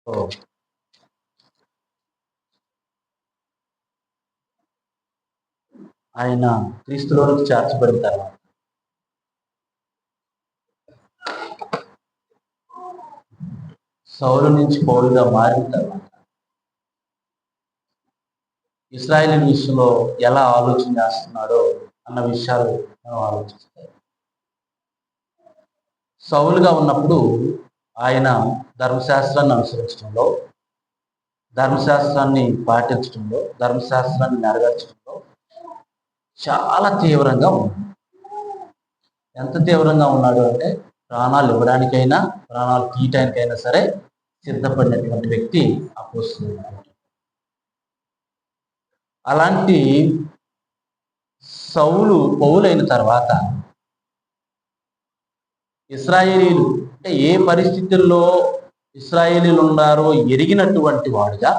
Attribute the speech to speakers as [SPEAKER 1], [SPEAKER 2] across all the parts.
[SPEAKER 1] ఓ ఆయన క్రీస్తులోనికి చేర్చబడిన తర్వాత సౌలు నుంచి పౌలుగా మారిన తర్వాత ఇశ్రాయేలు విషయంలో ఎలా ఆలోచన చేస్తున్నాడో అన్న విషయాలు మనం ఆలోచిస్తాం. సౌలుగా ఉన్నప్పుడు ఆయన ధర్మశాస్త్రాన్ని అనుసరించడంలో, ధర్మశాస్త్రాన్ని పాటించడంలో, ధర్మశాస్త్రాన్ని నెరవేర్చడంలో చాలా తీవ్రంగా ఉన్నాడు. ఎంత తీవ్రంగా ఉన్నాడు అంటే ప్రాణాలు ఇవ్వడానికైనా, ప్రాణాలు తీయటానికైనా సరే సిద్ధపడినటువంటి వ్యక్తి అపోస్తలుడు. అలాంటి సౌలు పౌలైన తర్వాత ఇశ్రాయేలీలు అంటే ఏ పరిస్థితుల్లో ఇశ్రాయేలీలు ఉన్నారో ఎరిగినటువంటి వాడుగా,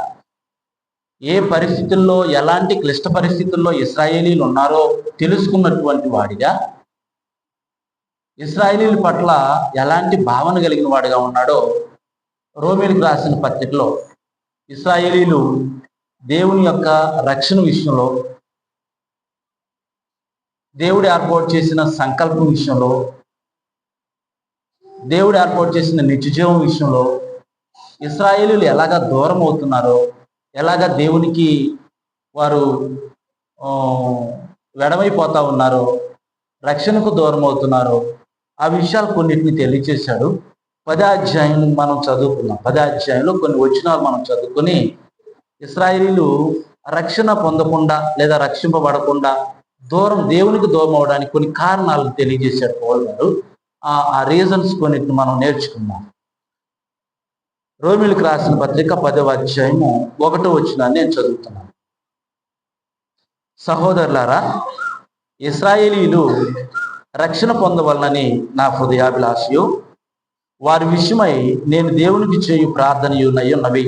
[SPEAKER 1] ఏ పరిస్థితుల్లో ఎలాంటి క్లిష్ట పరిస్థితుల్లో ఇశ్రాయేలీలు ఉన్నారో తెలుసుకున్నటువంటి వాడిగా, ఇశ్రాయేలీల పట్ల ఎలాంటి భావన కలిగిన వాడిగా ఉన్నాడో రోమీయులకు రాసిన పత్రికలో ఇశ్రాయేలీలు దేవుని యొక్క రక్షణ విషయంలో, దేవుడు ఏర్పాటు చేసిన సంకల్పం విషయంలో, దేవుడు ఏర్పాటు చేసిన నిత్యజీవం విషయంలో ఇశ్రాయేలీలు ఎలాగా దూరం అవుతున్నారో, ఎలాగా దేవునికి వారు వెడమైపోతా ఉన్నారో, రక్షణకు దూరం అవుతున్నారో ఆ విషయాలు కొన్నిటిని తెలియచేశాడు. 10వ అధ్యాయం మనం చదువుకున్నాం. 10వ అధ్యాయంలో కొన్ని వచనాలు మనం చదువుకొని ఇశ్రాయేలీలు రక్షణ పొందకుండా లేదా రక్షింపబడకుండా దేవునికి దూరం అవడానికి కొన్ని కారణాలు తెలియజేశాడు పౌలు గారు. ఆ రీజన్స్ కొన్నిటిని మనం నేర్చుకున్నాం. రోమీయులకు రాసిన పత్రిక 10వ అధ్యాయము 1వ వచనాన్ని నేను చదువుతున్నాను. సహోదరులారా, ఇశ్రాయేలీలు రక్షణ పొందవలనని నా హృదయాభిలాషయు, వారి విషయమై నేను దేవునికి చేయు ప్రార్థనయున్నవి.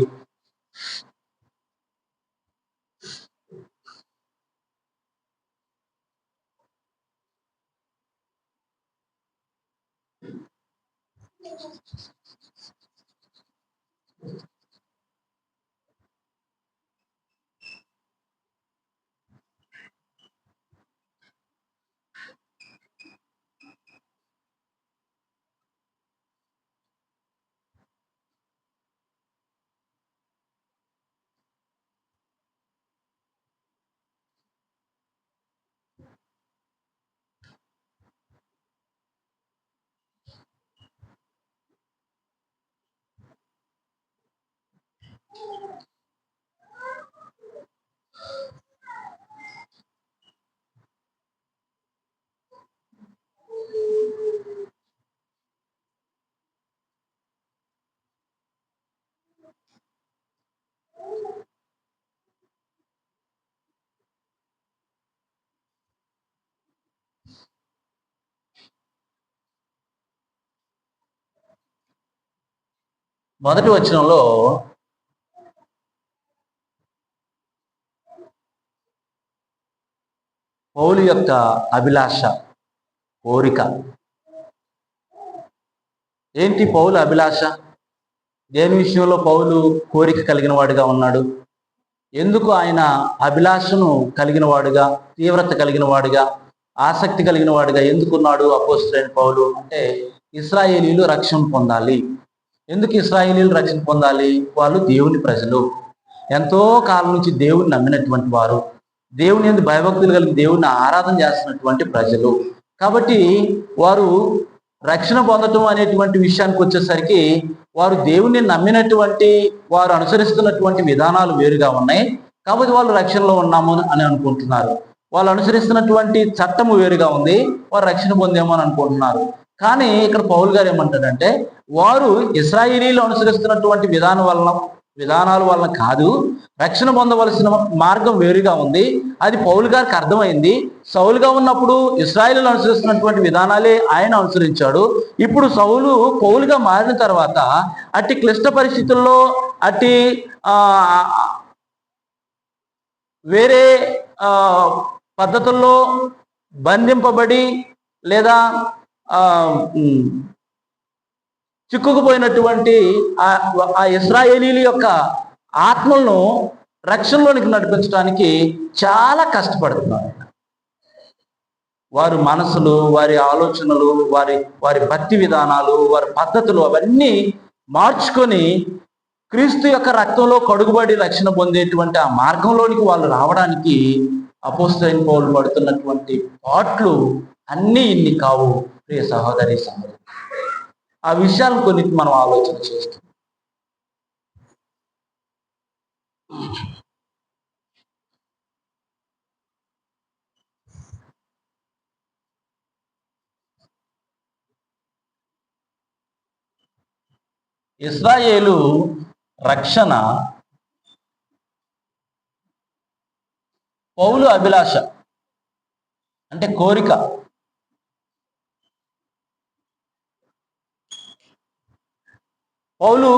[SPEAKER 1] మొదటి వచనంలో పౌలు యొక్క అభిలాష, కోరిక ఏంటి? పౌలు అభిలాష దేని విషయంలో పౌలు కోరిక కలిగిన వాడిగా ఉన్నాడు? ఎందుకు ఆయన అభిలాషను కలిగిన వాడుగా, తీవ్రత కలిగిన వాడుగా, ఆసక్తి కలిగిన వాడిగా ఎందుకున్నాడు అపోస్తలుడైన పౌలు అంటే, ఇశ్రాయేలీలు రక్షణ పొందాలి. ఎందుకు ఇశ్రాయేలీలు రక్షణ పొందాలి? వాళ్ళు దేవుని ప్రజలు, ఎంతో కాలం నుంచి దేవుని నమ్మినటువంటి వారు, దేవుని యందు భయభక్తులు కలిగి దేవుని ఆరాధన చేస్తున్నటువంటి ప్రజలు. కాబట్టి వారు రక్షణ పొందటం అనేటువంటి విషయానికి వచ్చేసరికి వారు దేవుని నమ్మినటువంటి వారు అనుసరిస్తున్నటువంటి విధానాలు వేరుగా ఉన్నాయి. కాబట్టి వాళ్ళు రక్షణలో ఉన్నాము అని అనుకుంటున్నారు. వాళ్ళు అనుసరిస్తున్నటువంటి చట్టము వేరుగా ఉంది, వారు రక్షణ పొందేమో అని అనుకుంటున్నారు. కానీ ఇక్కడ పౌలు గారు ఏమంటాడంటే, వారు ఇశ్రాయేలీలు అనుసరిస్తున్నటువంటి విధానాల వలన కాదు, రక్షణ పొందవలసిన మార్గం వేరుగా ఉంది. అది పౌలు గారికి అర్థమైంది. సౌలుగా ఉన్నప్పుడు ఇశ్రాయేలీలు అనుసరిస్తున్నటువంటి విధానాలే ఆయన అనుసరించాడు. ఇప్పుడు సౌలు పౌలుగా మారిన తర్వాత అట్టి క్లిష్ట పరిస్థితుల్లో, అట్టి వేరే పద్ధతుల్లో బంధింపబడి లేదా చిక్కుకుపోయినటువంటి ఆ ఇశ్రాయేలీల యొక్క ఆత్మలను రక్షణలోనికి నడిపించడానికి చాలా కష్టపడుతున్నారు. వారి మనసులు, వారి ఆలోచనలు, వారి భక్తి విధానాలు, వారి పద్ధతులు అవన్నీ మార్చుకొని క్రీస్తు యొక్క రక్తంలో కడుగుబడి రక్షణ పొందేటువంటి ఆ మార్గంలోనికి వాళ్ళు రావడానికి అపోస్తలుడైన పౌలు పడుతున్నటువంటి పాట్లు అన్నీ ఇన్ని కావు ప్రియ సహోదరి సహోదరు. ఆ విషయాలను కొన్ని మనం ఆలోచన చేస్తాం. ఇశ్రాయేలు రక్షణ పౌలు అభిలాష, అంటే కోరిక. పౌలు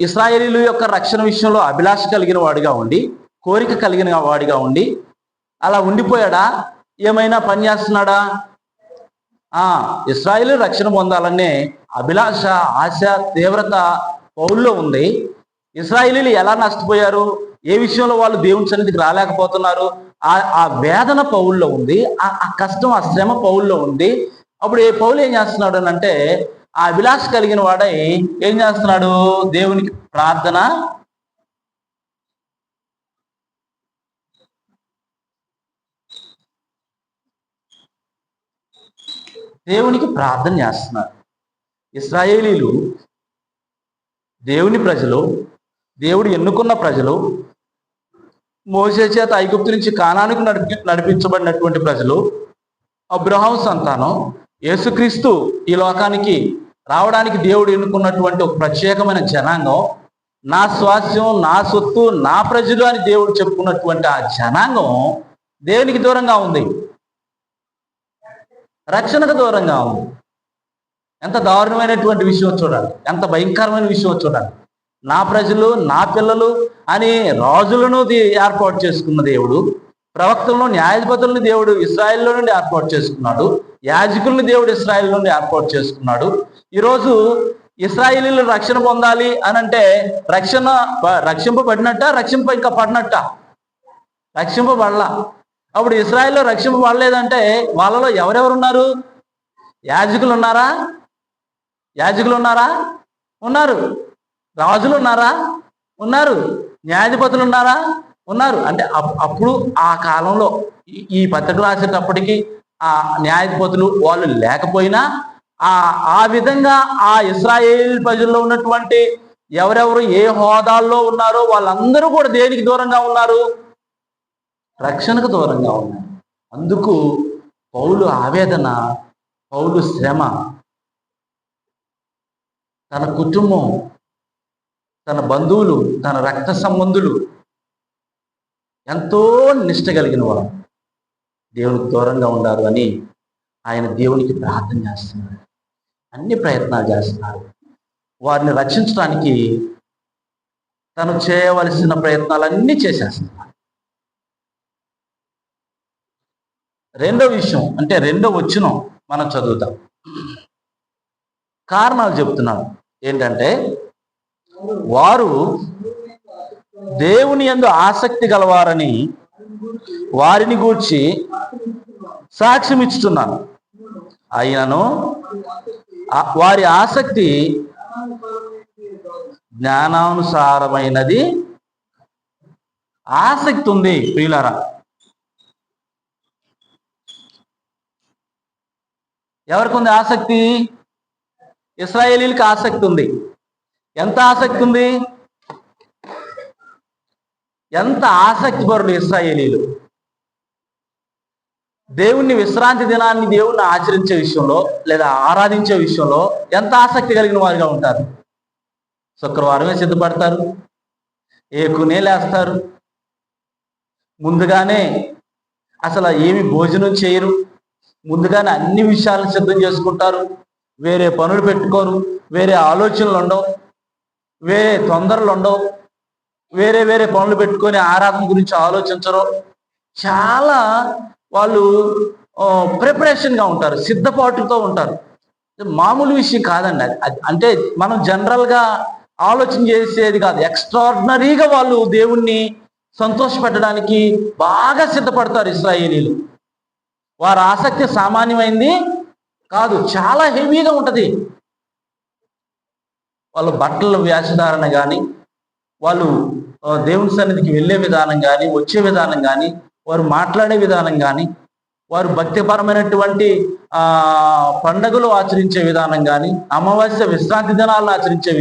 [SPEAKER 1] ఇశ్రాయేలీల యొక్క రక్షణ విషయంలో అభిలాష కలిగిన వాడిగా ఉండి, కోరిక కలిగిన వాడిగా ఉండి అలా ఉండిపోయాడా? ఏమైనా పని చేస్తున్నాడా? ఇశ్రాయేలు రక్షణ పొందాలనే అభిలాష, ఆశ, తీవ్రత పౌల్లో ఉంది. ఇశ్రాయేలీలు ఎలా నష్టపోయారు, ఏ విషయంలో వాళ్ళు దేవుని సన్నిధికి రాలేకపోతున్నారు, ఆ వేదన పౌల్లో ఉంది, ఆ కష్టం, ఆ శ్రమ పౌల్లో ఉంది. అప్పుడు పౌలు ఏం చేస్తున్నాడు అని అంటే, ఆ అభిలాష కలిగిన వాడై ఏం చేస్తున్నాడు? దేవునికి ప్రార్థన చేస్తున్నారు. ఇశ్రాయేలీలు దేవుని ప్రజలు, దేవుడు ఎన్నుకున్న ప్రజలు, మోషే చేత ఐగుప్తు నుంచి కానానుకు నడిపించబడినటువంటి ప్రజలు, అబ్రహాము సంతానం, యేసుక్రీస్తు ఈ లోకానికి రావడానికి దేవుడు ఎన్నుకున్నటువంటి ఒక ప్రత్యేకమైన జనాంగం, నా స్వాస్థ్యం, నా సొత్తు, నా ప్రజలు అని దేవుడు చెప్పుకున్నటువంటి ఆ జనాంగం దేవునికి దూరంగా ఉంది, రక్షణకు దూరంగా ఉంది. ఎంత దారుణమైనటువంటి విషయం చూడాలి, ఎంత భయంకరమైన విషయం చూడాలి. నా ప్రజలు, నా పిల్లలు అని రాజులను ఏర్పాటు చేసుకున్న దేవుడు, ప్రవక్తలను, న్యాయాధిపతులను దేవుడు ఇశ్రాయేల్లో నుండి ఏర్పాటు చేసుకున్నాడు, యాజకుల్ని దేవుడు ఇశ్రాయేల్ నుండి ఏర్పాటు చేసుకున్నాడు. ఈరోజు ఇశ్రాయేలీలు రక్షణ పొందాలి అని అంటే రక్షింపబడినట్ట, ఇంకా పడినట్ట? రక్షింపబడలా. అప్పుడు ఇశ్రాయేల్లో రక్షింపబడలేదంటే వాళ్ళలో ఎవరెవరు ఉన్నారు? యాజకులు ఉన్నారా? ఉన్నారు. రాజులు ఉన్నారా? ఉన్నారు. న్యాయాధిపతులు ఉన్నారా? ఉన్నారు. అంటే అప్పుడు ఆ కాలంలో ఈ పత్రిక రాసేటప్పటికి ఆ న్యాయాధిపతులు వాళ్ళు లేకపోయినా ఆ విధంగా ఆ ఇశ్రాయేల్ ప్రజల్లో ఉన్నటువంటి ఎవరెవరు ఏ హోదాల్లో ఉన్నారో వాళ్ళందరూ కూడా దేనికి దూరంగా ఉన్నారు? రక్షణకు దూరంగా ఉన్నారు. అందుకు పౌలు ఆవేదన, పౌలు శ్రమ, తన కుటుంబం, తన బంధువులు, తన రక్త సంబంధులు ఎంతో నిష్ట కలిగిన వారు దేవునికి దూరంగా ఉండారు అని ఆయన దేవునికి ప్రార్థన చేస్తున్నారు. అన్ని ప్రయత్నాలు చేస్తున్నారు. వారిని రక్షించడానికి తను చేయవలసిన ప్రయత్నాలన్నీ చేసేస్తున్నారు. రెండో విషయం, అంటే రెండో వచనం మనం చదువుతాం. కారణాలు చెప్తున్నాడు. ఏంటంటే, వారు దేవుని యందు ఆసక్తి గలవారని వారిని గూర్చి సాక్ష్యం ఇస్తున్నాను. అయినను వారి ఆసక్తి జ్ఞానానుసారమైనది. ఆసక్తి ఉంది ప్రియులారా. ఎవరికి ఉంది ఆసక్తి? ఇశ్రాయేలీలకు ఆసక్తి ఉంది. ఎంత ఆసక్తి ఉంది? ఎంత ఆసక్తి పరులు ఇశ్రాయేలీలు! దేవుణ్ణి, విశ్రాంతి దినాన్ని దేవుణ్ణి ఆచరించే విషయంలో లేదా ఆరాధించే విషయంలో ఎంత ఆసక్తి కలిగిన వారుగా ఉంటారు. శుక్రవారమే సిద్ధపడతారు, ఏకునే లేస్తారు, ముందుగానే అసలు ఏమి భోజనం చేయరు, ముందుగానే అన్ని విషయాలను సిద్ధం చేసుకుంటారు, వేరే పనులు పెట్టుకోరు, వేరే ఆలోచనలు ఉండవు, వేరే తొందరలు ఉండవు, వేరే వేరే పనులు పెట్టుకొని ఆరాధన గురించి ఆలోచించరు. చాలా వాళ్ళు ప్రిపరేషన్గా ఉంటారు, సిద్ధపాటుతో ఉంటారు. మామూలు విషయం కాదండి అంటే మనం జనరల్గా ఆలోచన చేసేది కాదు. ఎక్స్ట్రాడినరీగా వాళ్ళు దేవుణ్ణి సంతోషపెట్టడానికి బాగా సిద్ధపడతారు ఇశ్రాయేలీలు. వారి ఆసక్తి సామాన్యమైంది కాదు, చాలా హెవీగా ఉంటుంది. వాళ్ళ బట్టల వేషధారణ కానీ, వాళ్ళు దేవుని సన్నిధికి వెళ్ళే విధానం కానీ, వచ్చే విధానం కానీ, వారు మాట్లాడే విధానం కానీ, వారు భక్తిపరమైనటువంటి పండగలు ఆచరించే విధానం కానీ, అమావాస్య విశ్రాంతి దినాలను ఆచరించే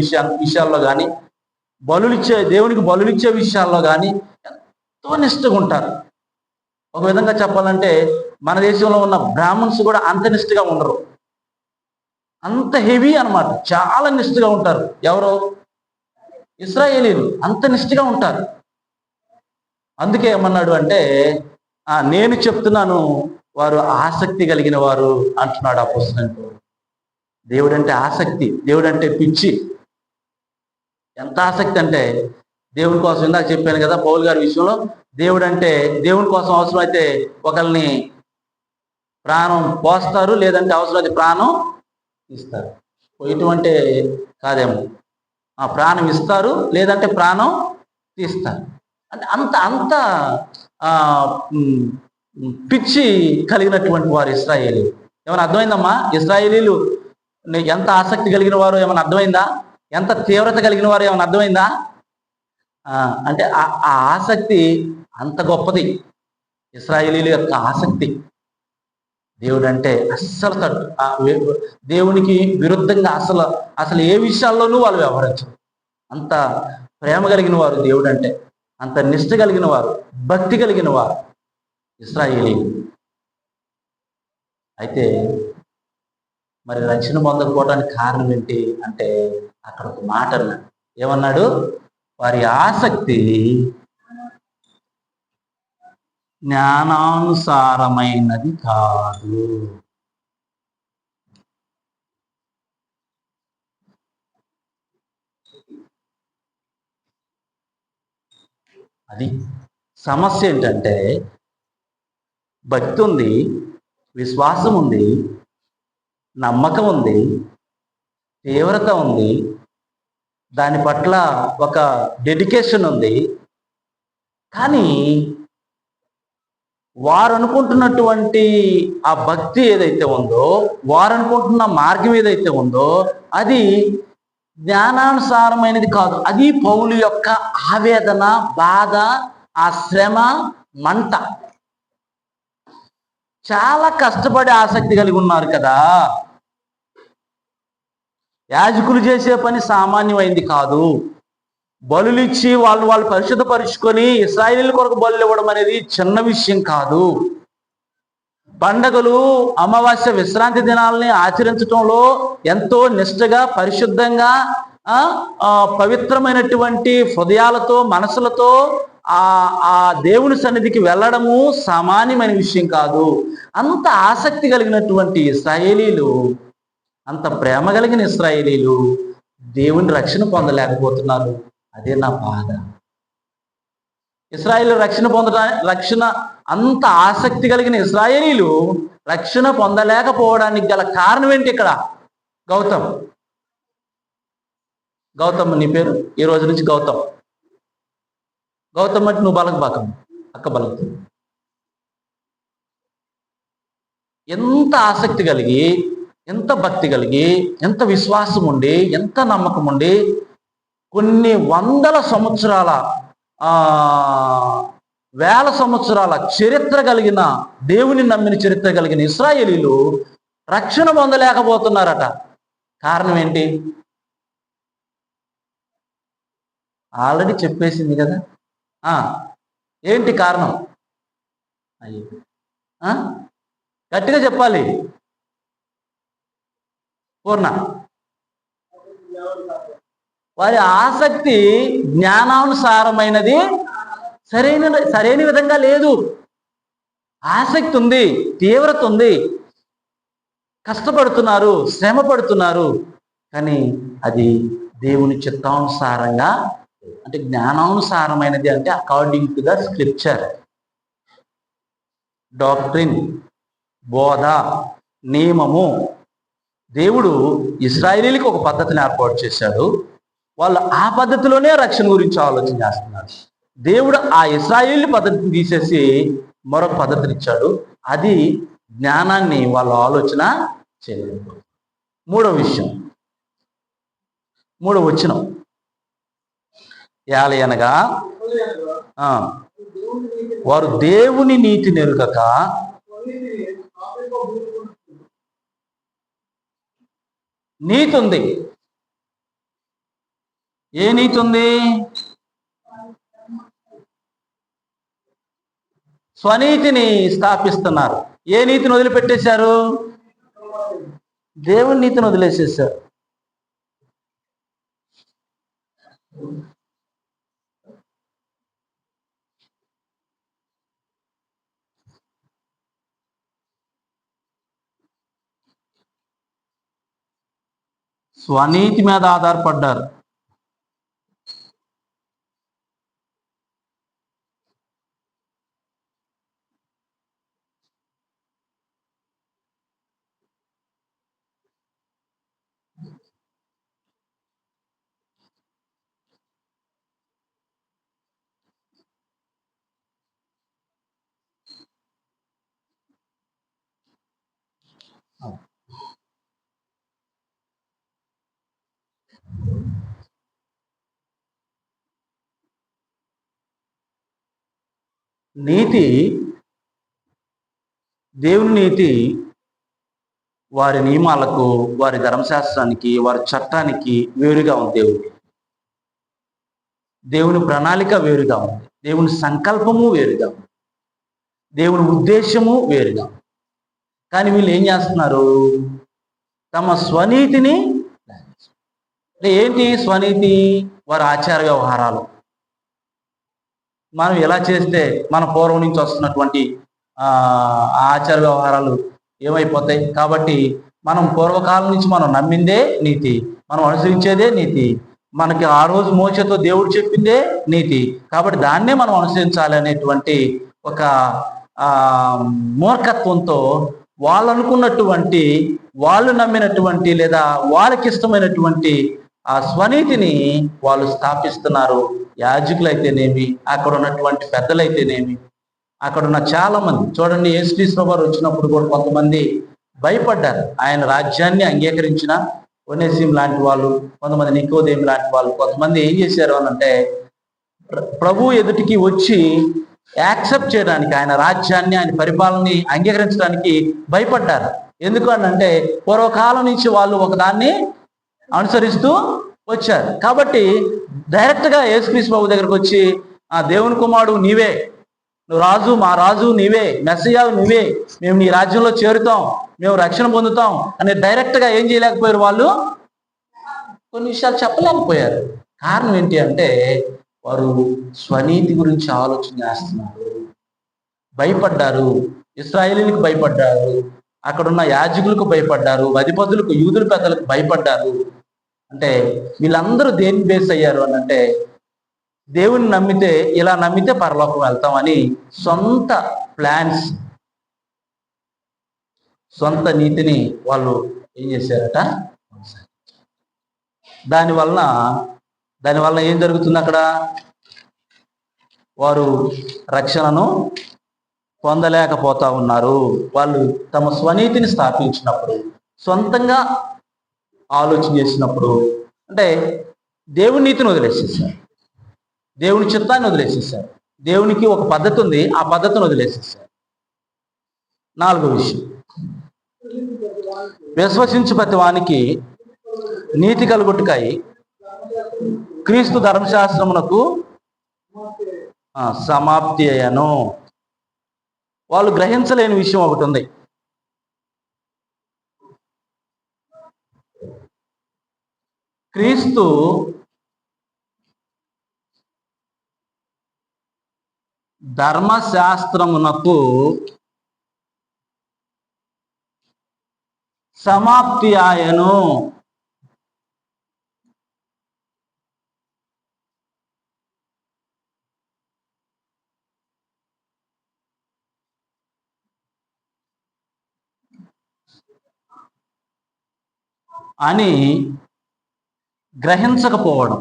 [SPEAKER 1] విషయాల్లో కానీ, దేవునికి బలులిచ్చే విషయాల్లో కానీ ఎంతో నిష్ఠగా ఉంటారు. ఒక విధంగా చెప్పాలంటే మన దేశంలో ఉన్న బ్రాహ్మణ్స్ కూడా అంత నిష్ఠగా ఉండరు. అంత హెవీ అన్నమాట, చాలా నిష్ఠగా ఉంటారు. ఎవరు? ఇశ్రాయేలీలు అంత నిష్ఠగా ఉంటారు. అందుకే ఏమన్నాడు అంటే, నేను చెప్తున్నాను వారు ఆసక్తి కలిగిన వారు అంటున్నాడు అపోస్తలుడు. దేవుడు అంటే ఆసక్తి, దేవుడు అంటే పిచ్చి. ఎంత ఆసక్తి అంటే దేవుని కోసం, ఇందాక చెప్పాను కదా పౌలు గారి విషయంలో, దేవుడు అంటే దేవుని కోసం అవసరమైతే ఒకరిని ప్రాణం పోస్తారు, లేదంటే అవసరమైతే ప్రాణం ఇస్తారు. పోయటం అంటే కాదేమో, ప్రాణం ఇస్తారు లేదంటే ప్రాణం తీస్తారు. అంటే అంత అంత పిచ్చి కలిగినటువంటి వారు ఇశ్రాయేలీలు. ఏమైనా అర్థమైందమ్మా? ఇశ్రాయేలీలు ఎంత ఆసక్తి కలిగిన వారు ఏమైనా అర్థమైందా? ఎంత తీవ్రత కలిగిన వారు ఏమైనా అర్థమైందా? అంటే ఆ ఆసక్తి అంత గొప్పది. ఇశ్రాయేలీల యొక్క ఆసక్తి దేవుడు అంటే అస్సలు దేవునికి విరుద్ధంగా అసలు ఏ విషయాల్లోనూ వాళ్ళు వ్యవహరించరు. అంత ప్రేమ కలిగిన వారు దేవుడు అంటే, అంత నిష్ఠ కలిగిన వారు, భక్తి కలిగిన వారు ఇశ్రాయేలీలు. అయితే మరి రక్షణ పొందకపోవడానికి కారణం ఏంటి అంటే, అక్కడ ఒక మాట అన్నాడు. ఏమన్నాడు? వారి ఆసక్తి జ్ఞానానుసారమైనది కాదు. అది సమస్య ఏంటంటే, భక్తి ఉంది, విశ్వాసం ఉంది, నమ్మకం ఉంది, తీవ్రత ఉంది, దాని పట్ల ఒక డెడికేషన్ ఉంది. కానీ వారు అనుకుంటున్నటువంటి ఆ భక్తి ఏదైతే ఉందో, వారు అనుకుంటున్న మార్గం ఏదైతే ఉందో, అది జ్ఞానానుసారమైనది కాదు. అది పౌలు యొక్క ఆవేదన, బాధ, ఆ శ్రమ, మంట. చాలా కష్టపడి ఆసక్తి కలిగి ఉన్నారు కదా. యాజకులు చేసే పని సామాన్యమైంది కాదు. బలులిచ్చి వాళ్ళు పరిశుద్ధపరుచుకొని ఇశ్రాయేలీయుల కొరకు బలులు ఇవ్వడం అనేది చిన్న విషయం కాదు. పండగలు, అమావాస్య విశ్రాంతి దినాలని ఆచరించడంలో ఎంతో నిష్ఠగా, పరిశుద్ధంగా, పవిత్రమైనటువంటి హృదయాలతో, మనసులతో ఆ దేవుని సన్నిధికి వెళ్ళడము సామాన్యమైన విషయం కాదు. అంత ఆసక్తి కలిగినటువంటి ఇశ్రాయేలీలు, అంత ప్రేమ కలిగిన ఇశ్రాయేలీలు దేవుని రక్షణ పొందలేకపోతున్నారు. అదే నా బాధ. ఇశ్రాయేలు రక్షణ అంత ఆసక్తి కలిగిన ఇశ్రాయేలీలు రక్షణ పొందలేకపోవడానికి గల కారణం ఏంటి? ఇక్కడ గౌతమ్ నీ పేరు ఈ రోజు నుంచి గౌతమ్ అంటే నువ్వు బలకబాకం, అక్క బలక. ఎంత ఆసక్తి కలిగి, ఎంత భక్తి కలిగి, ఎంత విశ్వాసం ఉండి, ఎంత నమ్మకం ఉండి, కొన్ని వందల సంవత్సరాల, వేల సంవత్సరాల చరిత్ర కలిగిన, దేవుని నమ్మిన చరిత్ర కలిగిన ఇశ్రాయేలీలు రక్షణ పొందలేకపోతున్నారట. కారణం ఏంటి? ఆల్రెడీ చెప్పేసింది కదా. ఏంటి కారణం? గట్టిగా చెప్పాలి పూర్ణ. వారి ఆసక్తి జ్ఞానానుసారమైనది సరైన విధంగా లేదు. ఆసక్తి ఉంది, తీవ్రత ఉంది, కష్టపడుతున్నారు, శ్రమ పడుతున్నారు, కానీ అది దేవుని చిత్తానుసారంగా, అంటే జ్ఞానానుసారమైనది అంటే according to the scripture, doctrine, బోధ, నియమము, దేవుడు ఇశ్రాయేలీలకు ఒక పద్ధతిని ఏర్పాటు చేశాడు. వాళ్ళు ఆ పద్ధతిలోనే రక్షణ గురించి ఆలోచన చేస్తున్నారు. దేవుడు ఆ ఇశ్రాయేలీ పద్ధతిని తీసేసి మరొక పద్ధతిని ఇచ్చాడు. అది జ్ఞానాన్ని వాళ్ళ ఆలోచన చేయలేదు. మూడో విషయం, మూడో వచనం, ఏలయనగా వారు దేవుని నీతి నెరుగక నీతి ఉంది. ఏ నీతి ఉంది? స్వనీతిని స్థాపిస్తున్నారు. ఏ నీతిని వదిలిపెట్టేశారు? దేవుని నీతిని వదిలేసేసారు. స్వనీతి మీద ఆధారపడ్డారు. నీతి, దేవుని నీతి వారి నియమాలకు, వారి ధర్మశాస్త్రానికి, వారి చట్టానికి వేరుగా ఉంది. దేవుని ప్రణాళిక వేరుగా ఉంది. దేవుని సంకల్పము వేరుగా ఉంది. దేవుని ఉద్దేశము వేరుగా ఉంది. కానీ వీళ్ళు ఏం చేస్తున్నారు? తమ స్వనీతిని, అంటే ఏంటి స్వనీతి? వారి ఆచార వ్యవహారాలు. మనం ఎలా చేస్తే మన పూర్వం నుంచి వస్తున్నటువంటి ఆచార వ్యవహారాలు ఏమైపోతాయి? కాబట్టి మనం పూర్వకాలం నుంచి మనం నమ్మిందే నీతి, మనం అనుసరించేదే నీతి, మనకి ఆ రోజు మోసతో దేవుడు చెప్పిందే నీతి, కాబట్టి దాన్నే మనం అనుసరించాలి అనేటువంటి ఒక మూర్ఖత్వంతో వాళ్ళు అనుకున్నటువంటి, వాళ్ళు నమ్మినటువంటి, లేదా వాళ్ళకి ఇష్టమైనటువంటి ఆ స్వనీతిని వాళ్ళు స్థాపిస్తున్నారు. యాజకులైతేనేమి, అక్కడ ఉన్నటువంటి పెద్దలైతేనేమి, అక్కడ ఉన్న చాలా మంది చూడండి, యేసుక్రీస్తు వారు వచ్చినప్పుడు కూడా కొంతమంది భయపడ్డారు. ఆయన రాజ్యాన్ని అంగీకరించిన ఒనేసిం లాంటి వాళ్ళు, కొంతమంది నికోదేమి లాంటి వాళ్ళు, కొంతమంది ఏం చేశారు అని అంటే ప్రభు ఎదుటికి వచ్చి యాక్సెప్ట్ చేయడానికి, ఆయన రాజ్యాన్ని, ఆయన పరిపాలనని అంగీకరించడానికి భయపడ్డారు. ఎందుకు అని అంటే పూర్వకాలం నుంచి వాళ్ళు ఒకదాన్ని అనుసరిస్తూ వచ్చారు. కాబట్టి డైరెక్ట్గా యేసుక్రీస్తు ప్రభు దగ్గరకు వచ్చి, ఆ దేవుని కుమారుడు నీవే, నువ్వు రాజు, మా రాజు నీవే, మెస్సియావు నువ్వే, మేము నీ రాజ్యంలో చేరుతాం, మేము రక్షణ పొందుతాం అని డైరెక్ట్గా ఏం చేయలేకపోయారు వాళ్ళు? కొన్ని విషయాలు చెప్పలేకపోయారు. కారణం ఏంటి అంటే వారు స్వనీతి గురించి ఆలోచన చేస్తున్నారు. భయపడ్డారు. ఇశ్రాయేలీలకు భయపడ్డారు, అక్కడున్న యాజకులకు భయపడ్డారు, అధిపతులకు, యూదుల పెద్దలకు భయపడ్డారు. అంటే వీళ్ళందరూ దేన్ని బేస్ అయ్యారు అని అంటే దేవుని నమ్మితే, ఇలా నమ్మితే పరలోకం వెళ్తామని సొంత ప్లాన్స్, సొంత నీతిని వాళ్ళు ఏం చేశారట? దానివల్ల ఏం జరుగుతుంది? అక్కడ వారు రక్షణను పొందలేకపోతా ఉన్నారు. వాళ్ళు తమ స్వనీతిని స్థాపించినప్పుడు, సొంతంగా ఆలోచన చేసినప్పుడు, అంటే దేవుని నీతిని వదిలేసేసారు, దేవుని చిత్తాన్ని వదిలేసేసారు. దేవునికి ఒక పద్ధతి ఉంది, ఆ పద్ధతిని వదిలేసేసారు. నాలుగో విషయం, విశ్వసించు ప్రతి వానికి నీతి కలుగుటకై క్రీస్తు ధర్మశాస్త్రమునకు సమాప్తి అయ్యాను. వాళ్ళు గ్రహించలేని విషయం ఒకటి ఉంది. క్రీస్తు ధర్మశాస్త్రమునకు సమాప్తి ఆయను. అని గ్రహించకపోవడం.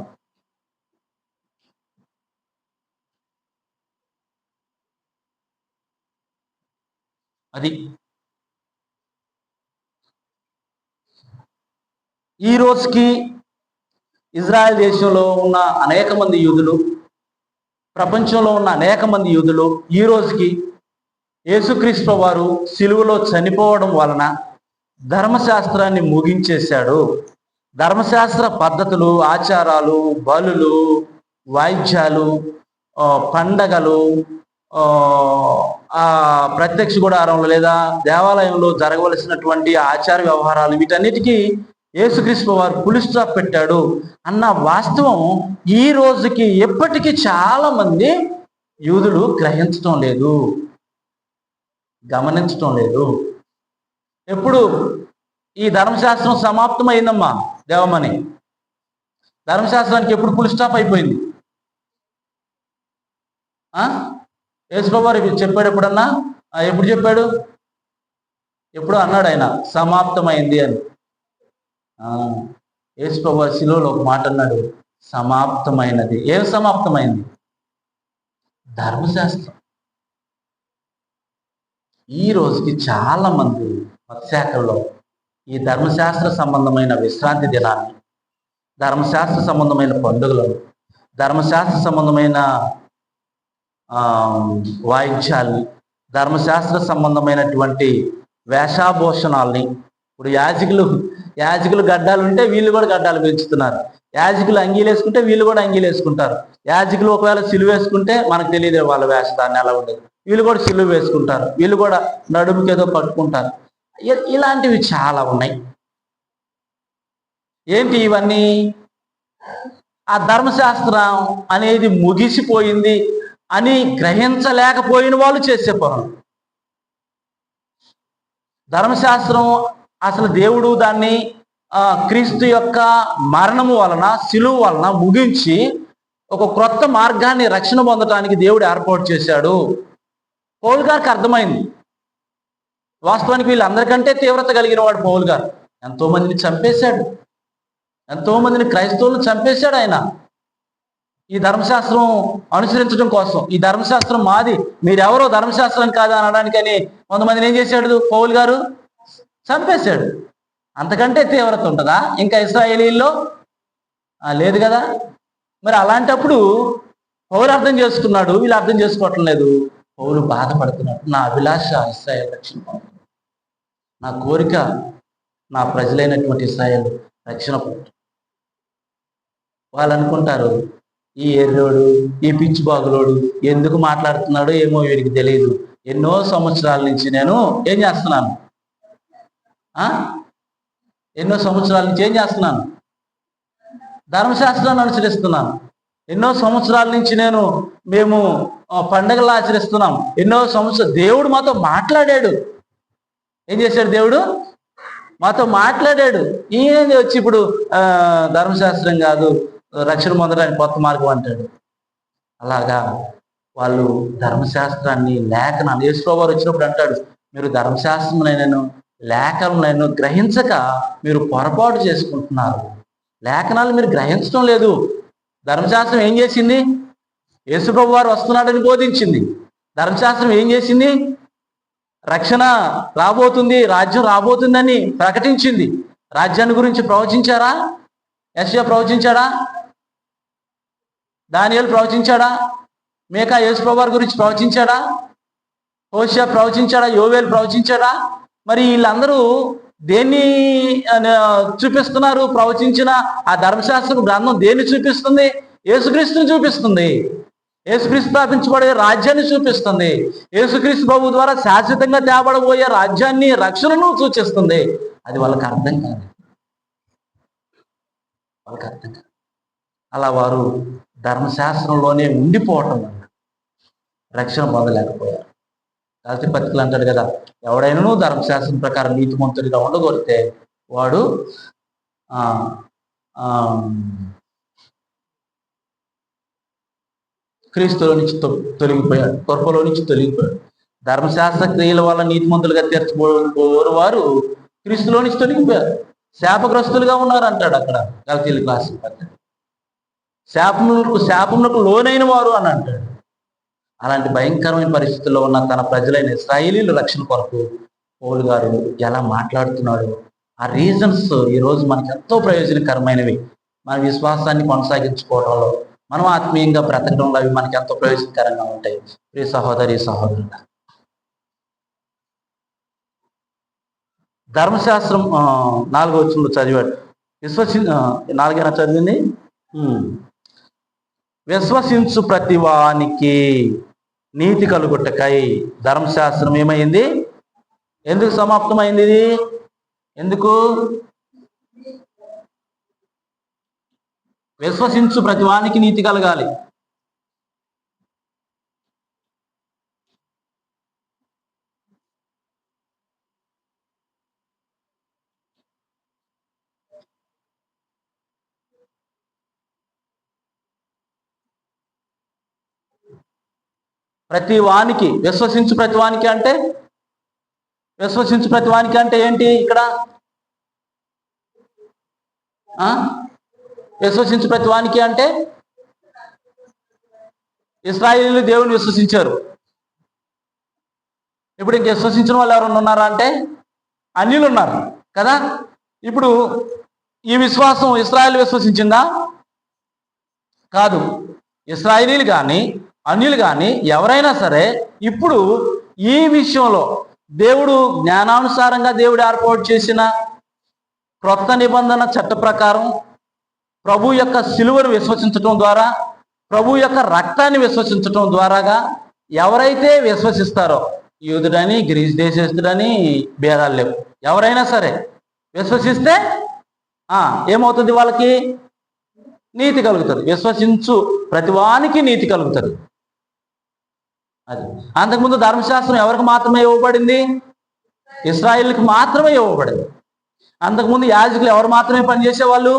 [SPEAKER 1] అది ఈ రోజుకి ఇజ్రాయెల్ దేశంలో ఉన్న అనేక మంది యూదులు, ప్రపంచంలో ఉన్న అనేక మంది యూదులు ఈ రోజుకి యేసుక్రీస్తు వారు సిలువలో చనిపోవడం వలన ధర్మశాస్త్రాన్ని ముగించేశాడు. ధర్మశాస్త్ర పద్ధతులు, ఆచారాలు, బలులు, వాయిద్యాలు, పండగలు, ప్రత్యక్ష గుడారంలో లేదా దేవాలయంలో జరగవలసినటువంటి ఆచార వ్యవహారాలు, వీటన్నిటికీ యేసుక్రీస్తు వారు ఫుల్ స్టాప్ పెట్టాడు అన్న వాస్తవం ఈ రోజుకి ఎప్పటికీ చాలా మంది యూదులు గ్రహించటం లేదు, గమనించటం లేదు. ఎప్పుడు ఈ ధర్మశాస్త్రం సమాప్తమైందమ్మా దేవమని? ధర్మశాస్త్రానికి ఎప్పుడు ఫుల్ స్టాప్ అయిపోయింది? యేసుప్రభు వారు చెప్పాడు ఎప్పుడన్నా? ఎప్పుడు చెప్పాడు? ఎప్పుడు అన్నాడు ఆయన సమాప్తమైంది అని. యేసుప్రభు వారు శిలువలో ఒక మాట అన్నాడు, సమాప్తమైనది. ఏం సమాప్తమైంది? ధర్మశాస్త్రం. ఈ రోజుకి చాలా మంది మతశాఖల్లో ఈ ధర్మశాస్త్ర సంబంధమైన విశ్రాంతి దినాన్ని, ధర్మశాస్త్ర సంబంధమైన పండుగలను, ధర్మశాస్త్ర సంబంధమైన వాయిద్యాల్ని, ధర్మశాస్త్ర సంబంధమైనటువంటి వేషాభూషణాల్ని, ఇప్పుడు యాజకులు గడ్డాలు ఉంటే వీళ్ళు కూడా గడ్డాలు పెంచుతున్నారు. యాజకులు అంగీలు వేసుకుంటే వీళ్ళు కూడా అంగీలు వేసుకుంటారు. యాజకులు ఒకవేళ సిలువ వేసుకుంటే మనకు తెలియదు వాళ్ళ వేషధాన్ని ఎలా ఉండేది. వీళ్ళు కూడా సిలువ వేసుకుంటారు, వీళ్ళు కూడా నడుముకి ఏదో పట్టుకుంటారు. ఇలాంటివి చాలా ఉన్నాయి. ఏంటి ఇవన్నీ? ఆ ధర్మశాస్త్రం అనేది ముగిసిపోయింది అని గ్రహించలేకపోయిన వాళ్ళు చేసే పనులు. ధర్మశాస్త్రం అసలు దేవుడు దాన్ని క్రీస్తు యొక్క మరణము వలన, సిలువ వలన ముగించి ఒక క్రొత్త మార్గాన్ని, రక్షణ పొందడానికి దేవుడు ఏర్పాటు చేశాడు. పౌలు గారికి అర్థమైంది. వాస్తవానికి వీళ్ళందరికంటే తీవ్రత కలిగిన వాడు పౌలు గారు. ఎంతో మందిని చంపేశాడు, ఎంతో మందిని క్రైస్తవులను చంపేశాడు ఆయన ఈ ధర్మశాస్త్రం అనుసరించడం కోసం. ఈ ధర్మశాస్త్రం మాది, మీరెవరో ధర్మశాస్త్రం కాదా అనడానికని కొంతమందిని ఏం చేశాడు పౌలు గారు? చంపేశాడు. అంతకంటే తీవ్రత ఉంటుందా ఇంకా ఇశ్రాయేలీల్లో? లేదు కదా. మరి అలాంటప్పుడు పౌలు అర్థం చేసుకున్నాడు, వీళ్ళు అర్థం చేసుకోవటం లేదు. పౌలు బాధపడుతున్నాడు. నా అభిలాష ఇశ్రాయేల్ రక్షణ పొందడం, నా కోరిక నా ప్రజలైనటువంటి ఇశ్రాయేల్ రక్షణ పొందడం. వాళ్ళు అనుకుంటారు, ఈ ఎర్రోడు, ఈ పిచ్చి బాగులోడు ఎందుకు మాట్లాడుతున్నాడో ఏమో వీడికి తెలియదు. ఎన్నో సంవత్సరాల నుంచి నేను ఏం చేస్తున్నాను? ఎన్నో సంవత్సరాల నుంచి ఏం చేస్తున్నాను? ధర్మశాస్త్రాన్ని అనుసరిస్తున్నాను. ఎన్నో సంవత్సరాల నుంచి మేము పండగలు ఆచరిస్తున్నాం. ఎన్నో సంవత్సరాలు దేవుడు మాతో మాట్లాడాడు. ఏం చేశాడు? దేవుడు మాతో మాట్లాడాడు. ఈయన వచ్చి ఇప్పుడు ధర్మశాస్త్రం కాదు, రక్షణ పొందడానికి కొత్త మార్గం అంటాడు. అలాగా వాళ్ళు ధర్మశాస్త్రాన్ని, లేఖనాలు, యేసుప్రభువు వారు వచ్చినప్పుడు అంటాడు, మీరు ధర్మశాస్త్రమునైనను లేఖనమునైనా గ్రహించక మీరు పొరపాటు చేసుకుంటున్నారు. లేఖనాలు మీరు గ్రహించడం లేదు. ధర్మశాస్త్రం ఏం చేసింది? యేసుప్రభువు వారు వస్తున్నాడని బోధించింది. ధర్మశాస్త్రం ఏం చేసింది? రక్షణ రాబోతుంది, రాజ్యం రాబోతుందని ప్రకటించింది. రాజ్యాన్ని గురించి ప్రవచించారా? యెషయా ప్రవచించాడా? దానియేలు ప్రవచించాడా? మీకా యేసుప్రభువు వారి గురించి ప్రవచించాడా? హోషేయ ప్రవచించాడా? యోవేలు ప్రవచించాడా? మరి వీళ్ళందరూ దేన్ని చూపిస్తున్నారు? ప్రవచించిన ఆ ధర్మశాస్త్ర గ్రంథం దేన్ని చూపిస్తుంది? యేసుక్రీస్తుని చూపిస్తుంది. యేసుక్రీస్తు స్థాపించబడే రాజ్యాన్ని చూపిస్తుంది. యేసుక్రీస్తు ప్రభు ద్వారా శాశ్వతంగా తేబడబోయే రాజ్యాన్ని, రక్షణను సూచిస్తుంది. అది వాళ్ళకి అర్థం కాదు. అలా వారు ధర్మశాస్త్రంలోనే ఉండిపోవటం వల్ల రక్షణ పొందలేకపోయారు. కాల్చి పత్రికలు అంటాడు కదా, ఎవడైనా ధర్మశాస్త్రం ప్రకారం నీతిమంతుడిగా ఉండగొడితే వాడు క్రీస్తులో నుంచి తొలగిపోయాడు, కృపలో నుంచి తొలగిపోయాడు. ధర్మశాస్త్ర క్రియల వల్ల నీతిమంతులుగా తీర్చబోరు వారు క్రీస్తులో నుంచి తొలగిపోయారు. శాపగ్రస్తులుగా ఉన్నారంటాడు అక్కడ గలతీయులకు రాసిన పత్రిక. శాపములకు లోనైన వారు అని అంటాడు. అలాంటి భయంకరమైన పరిస్థితుల్లో ఉన్న తన ప్రజలైన ఇశ్రాయేలీయుల రక్షణ కొరకు పౌలు గారు ఎలా మాట్లాడుతున్నాడు. ఆ రీజన్స్ ఈరోజు మనకి ఎంతో ప్రయోజనకరమైనవి. మన విశ్వాసాన్ని కొనసాగించుకోవడంలో, మనం ఆత్మీయంగా బ్రతకడంలో అవి మనకి ఎంతో ప్రయోజనకరంగా ఉంటాయి. ప్రియ సహోదరి సహోదరుడు, ధర్మశాస్త్రం 4వ వచనంలో చదివాడు. 4 చదివింది. విశ్వసించు ప్రతి వానికి నీతి కలుగుటకై ధర్మశాస్త్రం ఏమైంది? ఎందుకు సమాప్తమైంది ఇది? ఎందుకు? విశ్వసించు ప్రతి వానికి నీతి కలగాలి. ప్రతి వానికి, విశ్వసించు ప్రతి వానికి అంటే, విశ్వసించు ప్రతి వానికి అంటే ఏంటి? ఇక్కడ విశ్వసించు ప్రతి వానికి అంటే ఇశ్రాయేలీయులు దేవుని విశ్వసించారు. ఇప్పుడు ఇంక విశ్వసించిన వాళ్ళు ఎవరన్నా ఉన్నారా అంటే అన్యులు ఉన్నారు కదా. ఇప్పుడు ఈ విశ్వాసం ఇశ్రాయేలు విశ్వసించిందా? కాదు. ఇశ్రాయేలీయులు కానీ అన్యులు కానీ ఎవరైనా సరే ఇప్పుడు ఈ విషయంలో దేవుడు జ్ఞానానుసారంగా దేవుడు ఏర్పాటు చేసిన క్రొత్త నిబంధన చట్ట ప్రకారం ప్రభు యొక్క సిలువను విశ్వసించటం ద్వారా, ప్రభు యొక్క రక్తాన్ని విశ్వసించటం ద్వారాగా ఎవరైతే విశ్వసిస్తారో, యూదుడని గ్రీస్ దేశస్తుడని భేదాలు లేవు, ఎవరైనా సరే విశ్వసిస్తే ఏమవుతుంది? వాళ్ళకి నీతి కలుగుతుంది. విశ్వసించు ప్రతివానికి నీతి కలుగుతుంది. అది అంతకుముందు ధర్మశాస్త్రం ఎవరికి మాత్రమే ఇవ్వబడింది? ఇశ్రాయేలుకి మాత్రమే ఇవ్వబడింది. అంతకుముందు యాజకులు ఎవరు మాత్రమే పనిచేసేవాళ్ళు?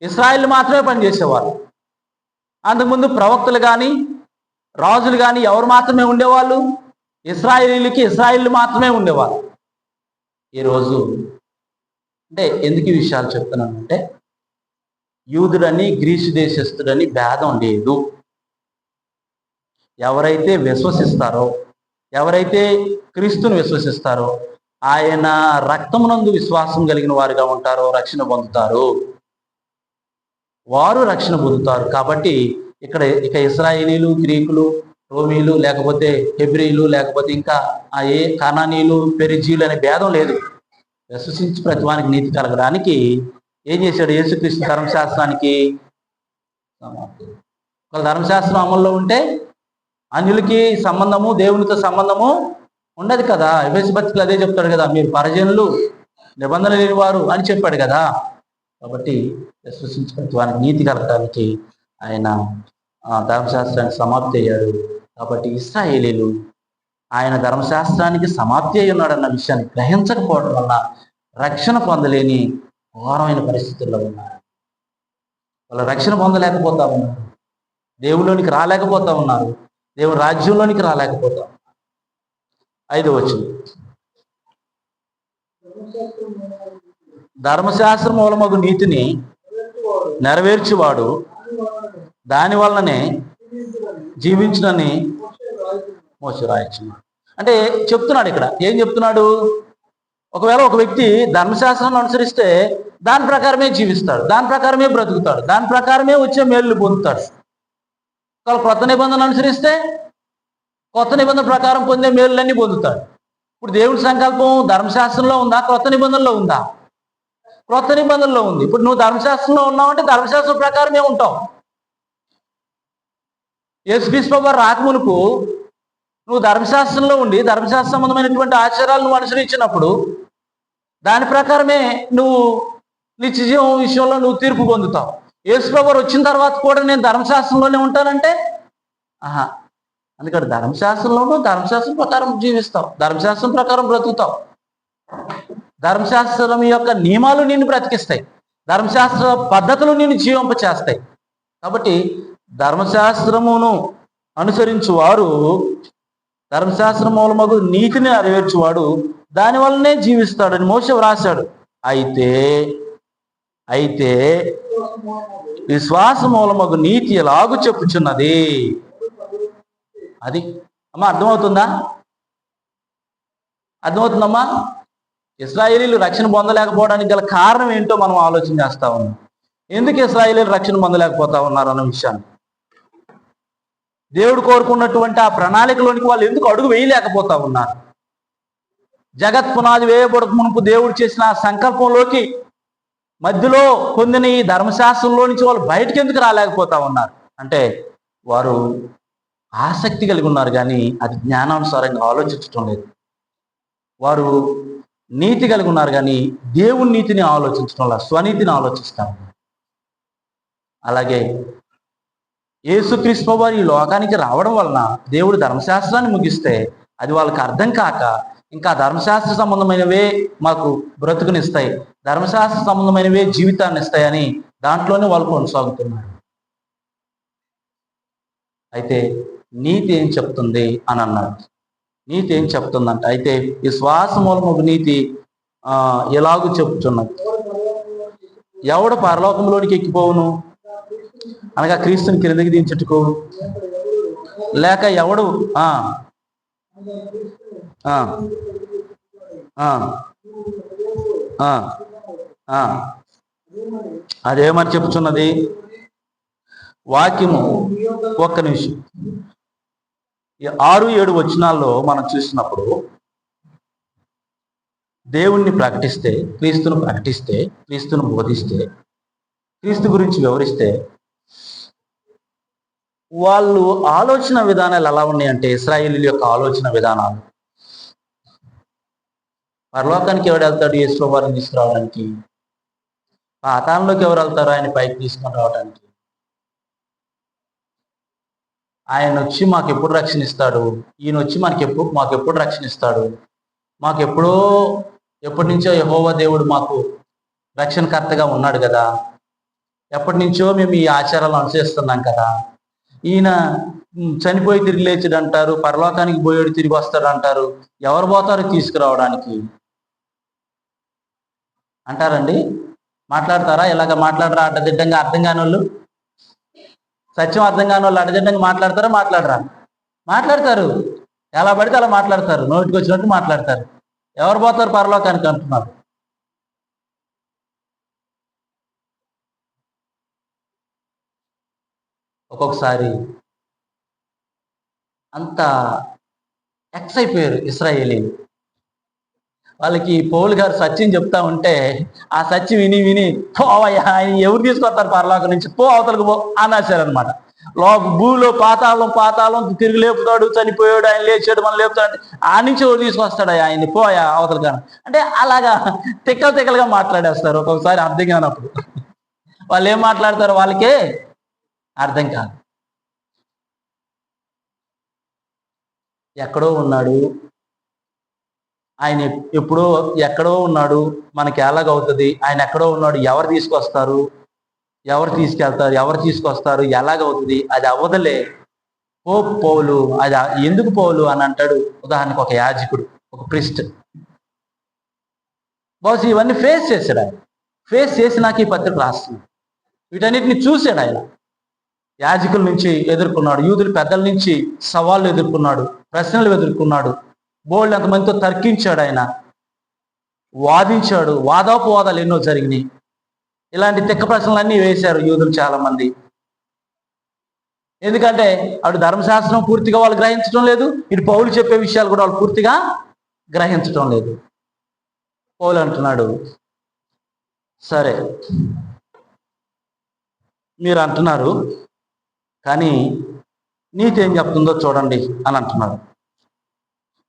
[SPEAKER 1] ఇశ్రాయేలు మాత్రమే పనిచేసేవాళ్ళు. అంతకుముందు ప్రవక్తలు కానీ రాజులు కానీ ఎవరు మాత్రమే ఉండేవాళ్ళు? ఇశ్రాయేలు మాత్రమే ఉండేవాళ్ళు. ఈరోజు అంటే ఎందుకు ఈ విషయాలు చెప్తున్నానంటే, యూదుడని గ్రీసు దేశస్తుడని భేదం లేదు. ఎవరైతే విశ్వసిస్తారో, ఎవరైతే క్రీస్తుని విశ్వసిస్తారో, ఆయన రక్తమునందు విశ్వాసం కలిగిన వారుగా ఉంటారో రక్షణ పొందుతారు. వారు రక్షణ పొందుతారు. కాబట్టి ఇక ఇశ్రాయేలీలు, గ్రీకులు, రోమీలు, లేకపోతే హెబ్రీలు, లేకపోతే ఇంకా కనానీలు, పెరిజీలు అనే భేదం లేదు. విశ్వసించి ప్రతివానికి నీతి కలగడానికి ఏం చేశాడు? యేసుక్రీస్తు ధర్మశాస్త్రానికి సమాప్తి. ఒక ధర్మశాస్త్రం అమల్లో ఉంటే అన్యులకి సంబంధము, దేవునితో సంబంధము ఉండదు కదా. ఎఫెసీ పత్రికలో అదే చెప్తాడు కదా, మీరు పరజనులు, నిబంధన లేని వారు అని చెప్పాడు కదా. కాబట్టి విశ్వసించి ప్రతివానికి నీతి కలగడానికి ఆయన ధర్మశాస్త్రానికి సమాప్తి అయ్యాడు. కాబట్టి ఇశ్రాయేలీయులు ఆయన ధర్మశాస్త్రానికి సమాప్తి అయి ఉన్నాడన్న విషయాన్ని గ్రహించకపోవడం వల్ల రక్షణ పొందలేని ఘోరమైన పరిస్థితుల్లో ఉన్నారు. వాళ్ళు రక్షణ పొందలేకపోతా ఉన్నారు, దేవుళ్ళలోనికి రాలేకపోతా ఉన్నారు, దేవుని రాజ్యంలోనికి రాలేకపోతా ఉన్నారు. 5వ వచనం, ధర్మశాస్త్రం మూలమగు నీతిని నెరవేర్చువాడు దాని వలననే జీవించునని మోషే రాయించున్నాడు. అంటే చెప్తున్నాడు ఇక్కడ. ఏం చెప్తున్నాడు? ఒకవేళ ఒక వ్యక్తి ధర్మశాస్త్రాన్ని అనుసరిస్తే దాని ప్రకారమే జీవిస్తాడు, దాని ప్రకారమే బ్రతుకుతాడు, దాని ప్రకారమే వచ్చే మేలు పొందుతాడు. కొత్త నిబంధన అనుసరిస్తే కొత్త నిబంధన ప్రకారం పొందే మేలులన్నీ పొందుతాడు. ఇప్పుడు దేవుడి సంకల్పం ధర్మశాస్త్రంలో ఉందా, కొత్త నిబంధనలో ఉందా? కొత్త నిబంధనలో ఉంది. ఇప్పుడు నువ్వు ధర్మశాస్త్రంలో ఉన్నావంటే ధర్మశాస్త్రం ప్రకారమే ఉంటావు. యేసుక్రీస్తు ప్రభువు రాకమునుపు నువ్వు ధర్మశాస్త్రంలో ఉండి ధర్మశాస్త్ర సంబంధమైనటువంటి ఆచారాలు నువ్వు అనుసరించినప్పుడు దాని ప్రకారమే నువ్వు నిత్య జీవం విషయంలో నువ్వు తీర్పు పొందుతావు. యేసు ప్రభువు వచ్చిన తర్వాత కూడా నేను ధర్మశాస్త్రంలోనే ఉంటానంటే అందుకని ధర్మశాస్త్రంలోనూ ధర్మశాస్త్రం ప్రకారం జీవిస్తావు, ధర్మశాస్త్రం ప్రకారం బ్రతుకుతావు. ధర్మశాస్త్రం యొక్క నియమాలు నిన్ను బ్రతికిస్తాయి, ధర్మశాస్త్ర పద్ధతులు నిన్ను జీవింపచేస్తాయి. కాబట్టి ధర్మశాస్త్రమును అనుసరించువారు, ధర్మశాస్త్రం మూలమగు నీతిని నెరవేర్చువాడు దాని వల్లనే జీవిస్తాడని మోషే వ్రాశాడు. అయితే అయితే విశ్వాస మూలమగు నీతి ఎలాగు చెప్పుచున్నది. అది అమ్మా, అర్థమవుతుందా? అర్థమవుతుందమ్మా? ఇశ్రాయేలీలు రక్షణ పొందలేకపోవడానికి గల కారణం ఏంటో మనం ఆలోచన చేస్తా ఉన్నాం. ఎందుకు ఇశ్రాయేలీలు రక్షణ పొందలేకపోతా ఉన్నారు అన్న విషయాన్ని, దేవుడు కోరుకున్నటువంటి ఆ ప్రణాళికలోనికి వాళ్ళు ఎందుకు అడుగు వేయలేకపోతా ఉన్నారు? జగత్ పునాది వేయబడక మునుపు దేవుడు చేసిన ఆ సంకల్పంలోకి మధ్యలో పొందిన ఈ ధర్మశాస్త్రంలో నుంచి వాళ్ళు బయటకు ఎందుకు రాలేకపోతా ఉన్నారు అంటే, వారు ఆసక్తి కలిగి ఉన్నారు కానీ అది జ్ఞానానుసారంగా ఆలోచించటం లేదు. వారు నీతి కలిగి ఉన్నారు కానీ దేవుని నీతిని ఆలోచించడం లేదు, స్వనీతిని ఆలోచిస్తారు. అలాగే యేసుక్రీస్తు వారు ఈ లోకానికి రావడం వలన దేవుడు ధర్మశాస్త్రాన్ని ముగిస్తే అది వాళ్ళకి అర్థం కాక ఇంకా ధర్మశాస్త్ర సంబంధమైనవే మాకు బ్రతుకునిస్తాయి, ధర్మశాస్త్ర సంబంధమైనవే జీవితాన్ని ఇస్తాయని దాంట్లోనే వాళ్ళు కొనసాగుతున్నారు. అయితే నీతి ఏం చెప్తుంది అని అన్నాడు. నీతి ఏం చెప్తుందంట, అయితే విశ్వాస మూలము నీతి ఎలాగూ చెప్తున్నది. ఎవడు పరలోకంలోనికి ఎక్కిపోవును అనగా క్రీస్తుని క్రిందకి దించుటకు, లేక ఎవడు అదేమని చెప్పుచున్నది వాక్యము. ఒక్క నిమిషం, 6-7 వచనాల్లో మనం చూసినప్పుడు దేవుణ్ణి ప్రకటిస్తే, క్రీస్తును ప్రకటిస్తే, క్రీస్తును బోధిస్తే, క్రీస్తు గురించి వివరిస్తే వాళ్ళు ఆలోచన విధానాలు ఎలా ఉన్నాయంటే, ఇశ్రాయేలీయుల యొక్క ఆలోచన విధానాలు, పరలోకానికి ఎవడు వెళ్తాడు యేసు వారిని తీసుకురావడానికి, పాతాళంలోకి ఎవరు వెళ్తారు ఆయన పైకి తీసుకొని రావడానికి, ఆయన వచ్చి మాకు ఎప్పుడు రక్షణ ఇస్తాడు, ఈయన వచ్చి మాకు ఎప్పుడు రక్షణ ఇస్తాడు, ఎప్పటి నుంచో యెహోవా దేవుడు మాకు రక్షణకర్తగా ఉన్నాడు కదా, ఎప్పటి నుంచో మేము ఈ ఆచారాలు అనుసరిస్తున్నాం కదా, ఈయన చనిపోయి తిరిగి లేచాడు అంటారు, పరలోకానికి పోయాడు తిరిగి వస్తాడు అంటారు, ఎవరు పోతారు తీసుకురావడానికి అంటారండి? మాట్లాడతారా? ఇలాగ మాట్లాడరా? అడ్డదిడ్డంగా అర్థం కాని వాళ్ళు, సత్యం అర్థం కాని వాళ్ళు అడ్డదిడ్డంగా మాట్లాడతారా? మాట్లాడతారు. ఎలా పడితే అలా మాట్లాడతారు, నోటికి వచ్చినట్టు మాట్లాడతారు. ఎవరు పోతారు పరలోకానికి అంటున్నారు. ఒక్కొక్కసారి అంత ఎక్స్ అయిపోయారు ఇశ్రాయేలీలు. వాళ్ళకి పౌలు గారు సత్యం చెప్తా ఉంటే ఆ సత్యం విని పోవయ్యా ఆయన ఎవరు తీసుకొస్తారు పరలోకం నుంచి, పో అవతలకు పో అన్నాశారనమాట. భూలో పాతాళం తిరిగి లేపుతాడు, చనిపోయాడు, ఆయన లేచాడు, మనం లేపుతాడు, ఆ నుంచి ఎవరు తీసుకొస్తాడు ఆయన్ని, పోయా అవతలగా అంటే అలాగా తిక్కలుగా మాట్లాడేస్తారు. ఒక్కొక్కసారి అర్థం కానప్పుడు వాళ్ళు ఏం మాట్లాడతారో వాళ్ళకే అర్థం కాదు. ఎక్కడో ఉన్నాడు ఆయన, ఎక్కడో ఉన్నాడు, మనకి ఎలాగవుతుంది, ఆయన ఎక్కడో ఉన్నాడు, ఎవరు తీసుకొస్తారు, ఎవరు తీసుకెళ్తారు, ఎవరు తీసుకొస్తారు, ఎలాగవుతుంది, అది అవ్వదులే, పౌలు అది ఎందుకు పౌలు అని అంటాడు. ఉదాహరణకు ఒక యాజకుడు, ఒక ప్రిస్ట్, బహుశా ఇవన్నీ ఫేస్ చేశాడు. ఆయన ఫేస్ చేసి నాకు ఈ పత్రిక రాస్తున్నాడు. వీటన్నిటిని చూశాడు. ఆయన యాజకుల నుంచి ఎదుర్కొన్నాడు, యూదుల పెద్దల నుంచి సవాళ్ళు ఎదుర్కొన్నాడు, ప్రశ్నలు ఎదుర్కొన్నాడు, బోల్డ్ ఎంతమందితో తర్కించాడు, ఆయన వాదించాడు, వాదాలు ఎన్నో జరిగినాయి. ఇలాంటి తిక్క ప్రశ్నలన్నీ వేశారు యూదులు చాలా మంది. ఎందుకంటే అటు ధర్మశాస్త్రం పూర్తిగా వాళ్ళు గ్రహించడం లేదు, ఇటు పౌలు చెప్పే విషయాలు కూడా వాళ్ళు పూర్తిగా గ్రహించడం లేదు. పౌలు అంటున్నాడు, సరే మీరు అంటున్నారు కానీ నీతి ఏం చెప్తుందో చూడండి అని అంటున్నాడు.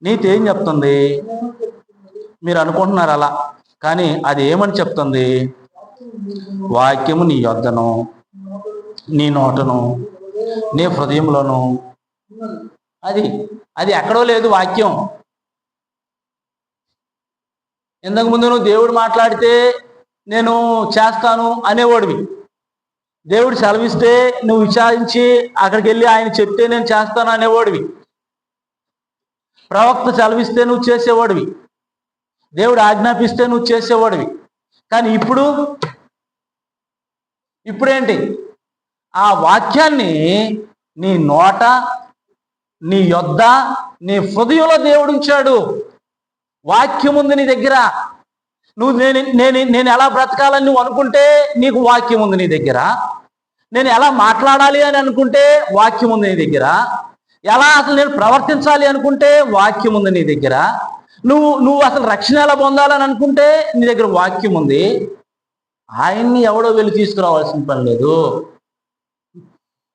[SPEAKER 1] నీతి ఏం చెప్తుంది? మీరు అనుకుంటున్నారు అలా, కానీ అది ఏమని చెప్తుంది? వాక్యము నీ యొద్దను, నీ నోటను, నీ హృదయంలోను. అది ఎక్కడో లేదు వాక్యం. ఇంతకుముందు నువ్వు దేవుడు మాట్లాడితే నేను చేస్తాను అనేవాడివి, దేవుడు సెలవిస్తే నువ్వు విచారించి అక్కడికి వెళ్ళి ఆయన చెప్తే నేను చేస్తాను అనేవాడివి, ప్రవక్త సెలవిస్తే నువ్వు చేసేవాడివి, దేవుడు ఆజ్ఞాపిస్తే నువ్వు చేసేవాడివి. కానీ ఇప్పుడేంటి? ఆ వాక్యాన్ని నీ నోట, నీ యొద్ద, నీ హృదయంలో దేవుడు ఉంచాడు. వాక్యం ఉంది నీ దగ్గర. నువ్వు నేను ఎలా బ్రతకాలని నువ్వు అనుకుంటే నీకు వాక్యం ఉంది నీ దగ్గర. నేను ఎలా మాట్లాడాలి అని అనుకుంటే వాక్యం ఉంది నీ దగ్గర. ఎలా అసలు నేను ప్రవర్తించాలి అనుకుంటే వాక్యం ఉంది నీ దగ్గర. నువ్వు అసలు రక్షణ ఎలా పొందాలని అనుకుంటే నీ దగ్గర వాక్యం ఉంది. ఆయన్ని ఎవడో వెళ్ళి తీసుకురావాల్సిన పని లేదు.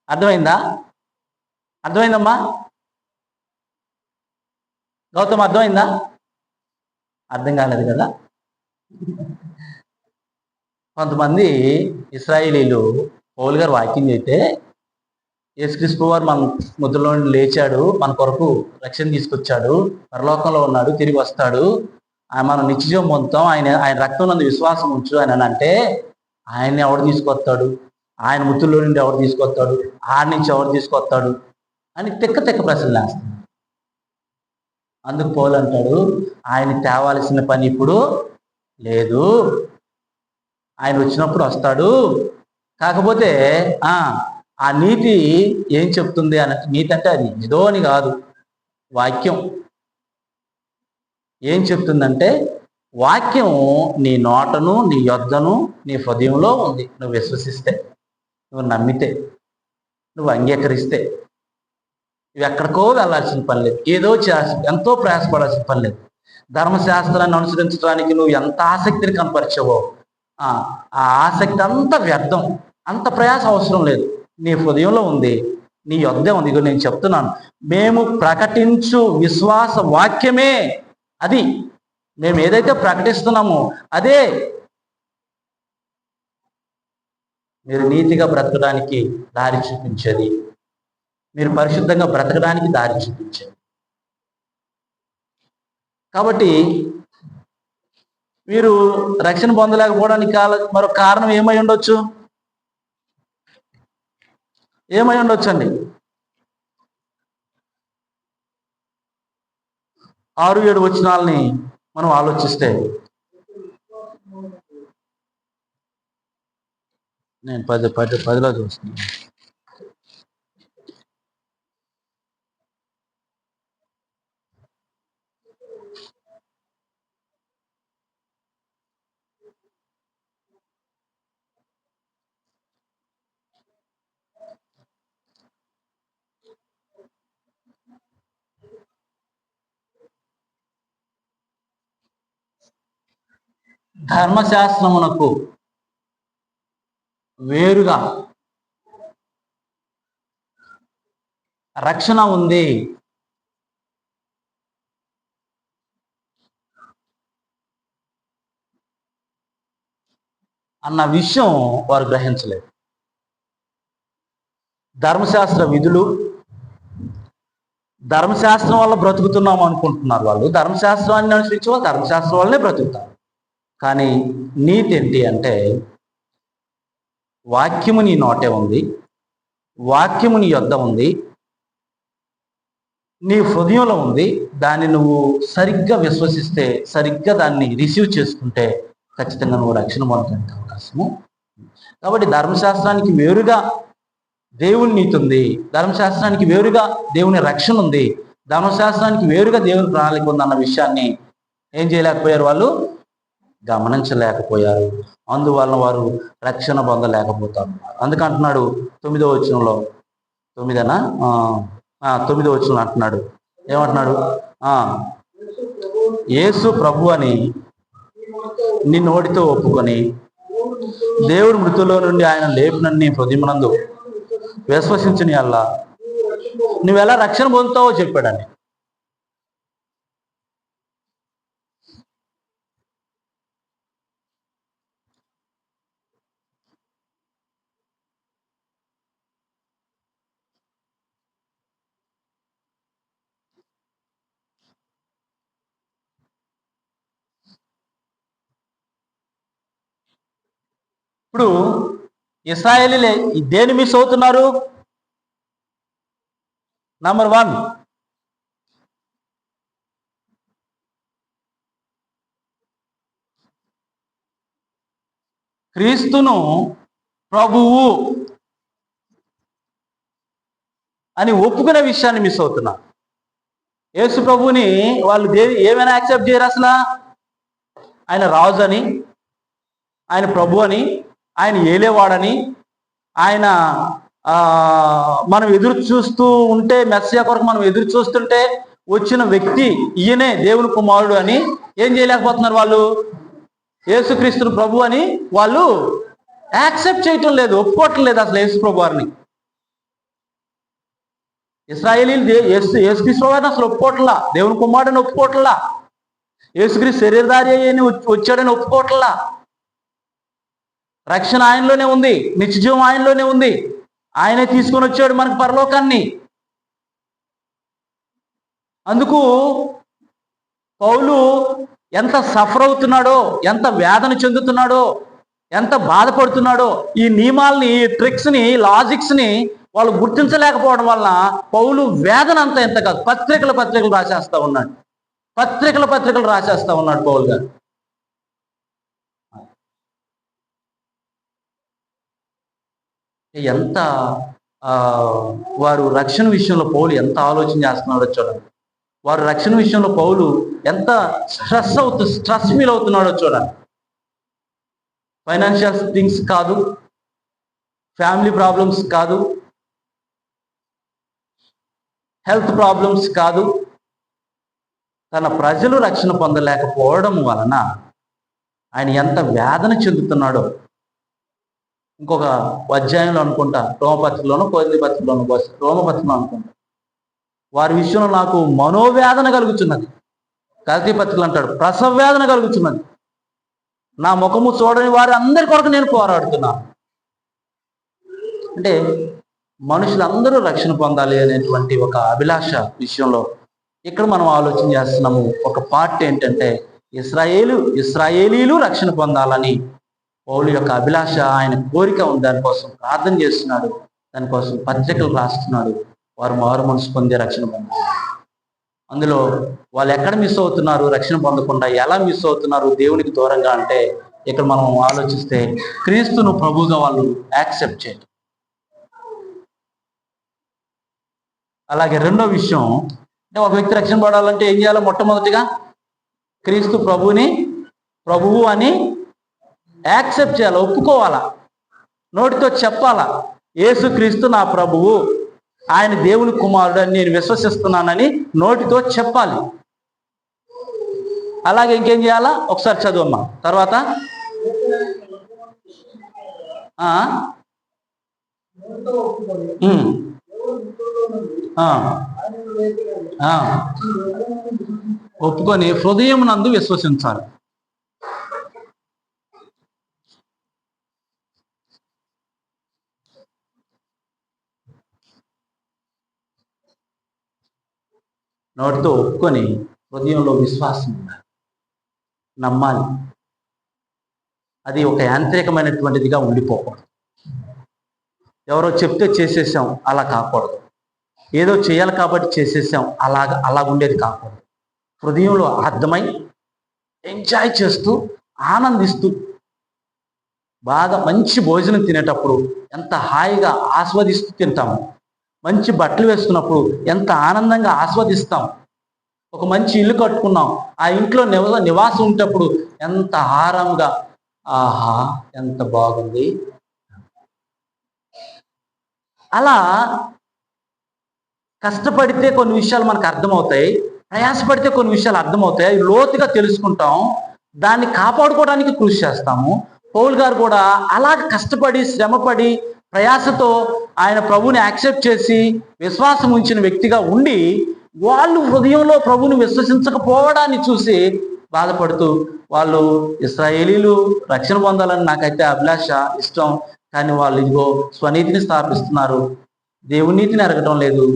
[SPEAKER 1] అర్థమైందమ్మా? గౌతమ్, అర్థమైందా? అర్థం కాలేదు కదా. కొంతమంది ఇశ్రాయేలీలు పౌలు గారు వాక్యం చేస్తే, యేసుక్రీస్తు వారు మన ముద్రలో నుండి లేచాడు, మన కొరకు రక్షణ తీసుకొచ్చాడు, పరలోకంలో ఉన్నాడు, తిరిగి వస్తాడు, మనం నిత్యజీవం పొందుతాం, ఆయన రక్తం నందు విశ్వాసం ఉంచు అని అంటే, ఆయన్ని ఎవడు తీసుకొస్తాడు? ఆయన ముద్రలో నుండి ఎవరు తీసుకొస్తాడు? ఆడి నుంచి ఎవరు తీసుకొస్తాడు అని తెక్క ప్రశ్నలు వేస్తాడు. అందుకు పౌలు అంటాడు, ఆయన తేవాల్సిన పని ఇప్పుడు లేదు, ఆయన వచ్చినప్పుడు వస్తాడు. కాకపోతే ఆ నీతి ఏం చెప్తుంది అన్నట్టు, నీతి అంటే అది ఏదో అని కాదు, వాక్యం ఏం చెప్తుందంటే, వాక్యం నీ నోటను, నీ యొద్దను, నీ హృదయంలో ఉంది. నువ్వు విశ్వసిస్తే, నువ్వు నమ్మితే, నువ్వు అంగీకరిస్తే, నువ్వు ఎక్కడికో వెళ్ళాల్సిన పని లేదు, ఏదో ఎంతో ప్రయాసపడాల్సిన పని లేదు. ధర్మశాస్త్రాన్ని అనుసరించడానికి నువ్వు ఎంత ఆసక్తిని కనపరిచావో ఆ ఆసక్తి అంత వ్యర్థం, అంత ప్రయాస అవసరం లేదు. నీ హృదయంలో ఉంది, నీ యొద్దే ఉంది. ఇగో నేను చెప్తున్నాను, మేము ప్రకటించు విశ్వాస వాక్యమే అది. మేము ఏదైతే ప్రకటిస్తున్నామో అదే మీరు నీతిగా బ్రతకడానికి దారి చూపించేది, మీరు పరిశుద్ధంగా బ్రతకడానికి దారి చూపించేది. కాబట్టి మీరు రక్షణ పొందలేకపోవడానికి మరొక కారణం ఏమై ఉండొచ్చు? అండి 6-7 వచనాలని మనం ఆలోచిస్తే, నేను 10లో చూస్తున్నాను. ధర్మశాస్త్రమునకు వేరుగా రక్షణ ఉంది అన్న విషయం వారు గ్రహించలేదు. ధర్మశాస్త్ర విధులు, ధర్మశాస్త్రం వల్ల బ్రతుకుతున్నాం అనుకుంటున్నారు వాళ్ళు. ధర్మశాస్త్రాన్ని అనుసరించి వాళ్ళు ధర్మశాస్త్రం వల్లనే బ్రతుకుతారు. కానీ నీతి ఏంటి అంటే, వాక్యము నీ నోటే ఉంది, వాక్యము నీ యొద్ద ఉంది, నీ హృదయంలో ఉంది. దాన్ని నువ్వు సరిగ్గా విశ్వసిస్తే, సరిగ్గా దాన్ని రిసీవ్ చేసుకుంటే ఖచ్చితంగా నువ్వు రక్షణ పొందడానికి అవకాశము. కాబట్టి ధర్మశాస్త్రానికి వేరుగా దేవుని నీతి ఉంది, ధర్మశాస్త్రానికి వేరుగా దేవుని రక్షణ ఉంది, ధర్మశాస్త్రానికి వేరుగా దేవుని ప్రణాళిక ఉంది అన్న విషయాన్ని ఏం చేయలేకపోయారు? వాళ్ళు గమనించలేకపోయారు. అందువలన వారు రక్షణ పొందలేకపోతారు. అందుకంటున్నాడు 9వ వచనంలో, 9వ వచనంలో అంటున్నాడు, ఏమంటున్నాడు? యేసు ప్రభు అని నీ నోటితో ఒప్పుకొని దేవుడు మృతుల్లో నుండి ఆయన లేపినన్ని హృదయమునందు విశ్వసించని అల్లా నువ్వు ఎలా రక్షణ పొందుతావో చెప్పాడని. ఇప్పుడు ఇశ్రాయేలీలే దేని మిస్ అవుతున్నారు? నంబర్ 1, క్రీస్తును ప్రభువు అని ఒప్పుకునే విషయాన్ని మిస్ అవుతున్నారు. యేసు ప్రభువుని వాళ్ళు ఏమైనా యాక్సెప్ట్ చేయరు అసలు. ఆయన రాజు అని, ఆయన ప్రభు అని, ఆయన ఏలేవాడని, ఆయన మనం ఎదురు చూస్తూ ఉంటే, మెస్సియా కొరకు మనం ఎదురు చూస్తుంటే వచ్చిన వ్యక్తి ఈయనే దేవుని కుమారుడు అని ఏం చేయలేకపోతున్నారు వాళ్ళు. యేసుక్రీస్తును ప్రభు అని వాళ్ళు యాక్సెప్ట్ చేయటం లేదు, ఒప్పుకోవటం లేదు అసలు యేసు ప్రభు వారిని. ఇశ్రాయేలీలు యేసుక్రీస్తు వారిని అసలు ఒప్పుకోవట్లా, దేవుని కుమారుడని ఒప్పుకోవట్లా, యేసుక్రీస్తు శరీరధారి అని వచ్చాడని ఒప్పుకోవట్లా. రక్షణ ఆయనలోనే ఉంది, నిత్యజీవం ఆయనలోనే ఉంది, ఆయనే తీసుకొని వచ్చాడు మనకు పరలోకాన్ని. అందుకు పౌలు ఎంత సఫర్ అవుతున్నాడో, ఎంత వేదన చెందుతున్నాడో, ఎంత బాధపడుతున్నాడో, ఈ నియమాల్ని, ఈ ట్రిక్స్ని, లాజిక్స్ని వాళ్ళు గుర్తించలేకపోవడం వల్ల పౌలు వేదన అంతా ఎంత కాదు, పత్రికలు రాసేస్తా ఉన్నాడు, పత్రికలు రాసేస్తా ఉన్నాడు పౌలు గారు. ఎంత వారు రక్షణ విషయంలో పౌలు ఎంత ఆలోచన చేస్తున్నాడో చూడండి. వారు రక్షణ విషయంలో పౌలు ఎంత స్ట్రెస్ ఫీల్ అవుతున్నాడో చూడండి. ఫైనాన్షియల్ థింగ్స్ కాదు, ఫ్యామిలీ ప్రాబ్లమ్స్ కాదు, హెల్త్ ప్రాబ్లమ్స్ కాదు, తన ప్రజలు రక్షణ పొందలేకపోవడం వలన ఆయన ఎంత వేదన చెందుతున్నాడో. ఇంకొక అధ్యాయంలో అనుకుంటా, రోమపత్రికలోనో కొరింథీ పత్రికలోనో, రోమపత్రికలో అనుకుంటా, వారి విషయంలో నాకు మనోవేదన కలుగుతున్నది. గలతీ పత్రికలు అంటాడు, ప్రసవ వేదన కలుగుతున్నది, నా ముఖము చూడని వారి అందరి కొరకు నేను పోరాడుతున్నాను. అంటే మనుషులందరూ రక్షణ పొందాలి అనేటువంటి ఒక అభిలాష విషయంలో ఇక్కడ మనం ఆలోచన చేస్తున్నాము. ఒక పార్ట్ ఏంటంటే ఇశ్రాయేలీలు రక్షణ పొందాలని పౌలు యొక్క అభిలాష, ఆయన కోరిక ఉంది. దానికోసం ప్రార్థన చేస్తున్నాడు, దానికోసం పత్రికలు రాస్తున్నాడు. వారు మారు మనసు పొందే రక్షణ పొందాలి. అందులో వాళ్ళు ఎక్కడ మిస్ అవుతున్నారు, రక్షణ పొందకుండా ఎలా మిస్ అవుతున్నారు దేవునికి దూరంగా అంటే, ఇక్కడ మనం ఆలోచిస్తే క్రీస్తును ప్రభువుగా వాళ్ళు యాక్సెప్ట్ చేయరు. అలాగే రెండో విషయం, అంటే ఒక వ్యక్తి రక్షణ పడాలంటే ఏం చేయాలో, మొట్టమొదటిగా క్రీస్తు ప్రభువు అని యాక్సెప్ట్ చేయాలి, ఒప్పుకోవాలా, నోటితో చెప్పాలా, యేసుక్రీస్తు నా ప్రభువు, ఆయన దేవుని కుమారుడు అని నేను విశ్వసిస్తున్నానని నోటితో చెప్పాలి. అలాగే ఇంకేం చేయాలా, ఒకసారి చదువమ్మా. తర్వాత ఒప్పుకొని హృదయం నందు విశ్వసించాలి. నోటితో ఒప్పుకొని హృదయంలో విశ్వాసం ఉండాలి, నమ్మాలి. అది ఒక యాంత్రికమైనటువంటిదిగా ఉండిపోకూడదు. ఎవరో చెప్తే చేసేసాం అలా కాకూడదు, ఏదో చేయాలి కాబట్టి చేసేసాం అలా ఉండేది కాకూడదు. హృదయంలో అర్థమై ఎంజాయ్ చేస్తూ ఆనందిస్తూ, బాగా మంచి భోజనం తినేటప్పుడు ఎంత హాయిగా ఆస్వాదిస్తూ తింటాము, మంచి బట్టలు వేసుకున్నప్పుడు ఎంత ఆనందంగా ఆస్వాదిస్తాం, ఒక మంచి ఇల్లు కట్టుకున్నాం, ఆ ఇంట్లో నివాసం ఉండేటప్పుడు ఎంత ఆరాంగా, ఆహా ఎంత బాగుంది. అలా కష్టపడితే కొన్ని విషయాలు మనకు అర్థమవుతాయి, ప్రయాసపడితే కొన్ని విషయాలు అర్థమవుతాయి, అవి లోతుగా తెలుసుకుంటాం, దాన్ని కాపాడుకోవడానికి కృషి చేస్తాము. పౌలు గారు కూడా అలాగ కష్టపడి, శ్రమపడి, ప్రయాసతో ఆయన ప్రభువుని యాక్సెప్ట్ చేసి విశ్వాసం ఉంచిన వ్యక్తిగా ఉండి, వాళ్ళు హృదయంలో ప్రభువుని విశ్వసించకపోవడాన్ని చూసి బాధపడుతూ, వాళ్ళు ఇశ్రాయేలీలు రక్షణ పొందాలని నాకైతే అభిలాష, ఇష్టం, కానీ వాళ్ళు ఇదిగో స్వనీతిని స్థాపిస్తున్నారు, దేవుని నీతిని ఎరగటం లేదు,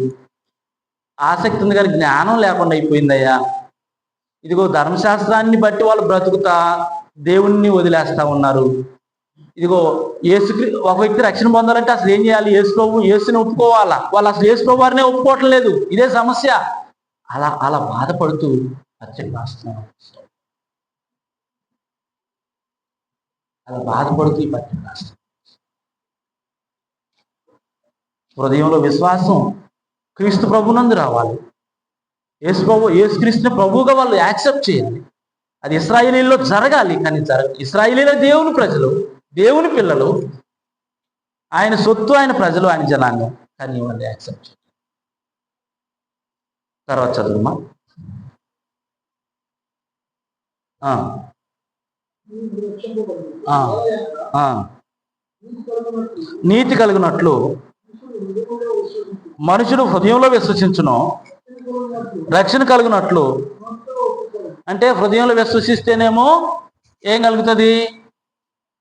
[SPEAKER 1] ఆసక్తి ఉంది కానీ జ్ఞానం లేకుండా అయిపోయిందయ్యా, ఇదిగో ధర్మశాస్త్రాన్ని బట్టి వాళ్ళు బ్రతుకుతా దేవుణ్ణి వదిలేస్తా ఉన్నారు, ఇదిగో ఒక వ్యక్తి రక్షణ పొందాలంటే అసలు ఏం చేయాలి, యేసుని ఒప్పుకోవాలా, వాళ్ళు అసలు యేసు ప్రభు వారినే ఒప్పుకోవటం లేదు, ఇదే సమస్య. అలా బాధపడుతూ పత్రిక రాస్తున్నారు. అలా బాధపడుతూ ఈ పత్రిక రాస్తాడు. హృదయంలో విశ్వాసం క్రీస్తు ప్రభునందు రావాలి. యేసుక్రీస్తుని ప్రభువుగా వాళ్ళు యాక్సెప్ట్ చేయాలి. అది ఇశ్రాయేలీల్లో జరగాలి. కానీ ఇశ్రాయేలీల దేవుని ప్రజలు, దేవుని పిల్లలు, ఆయన సొత్తు, ఆయన ప్రజలు, ఆయన జనాంగం. కానీ వాళ్ళు యాక్సెప్ట్ చేయాలి. తర్వాత చదువుమా. నీతి కలిగినట్లు మనుషుడు హృదయంలో విశ్వసించును, రక్షణ కలిగినట్లు. అంటే హృదయంలో విశ్వసిస్తేనేమో ఏం కలుగుతుంది?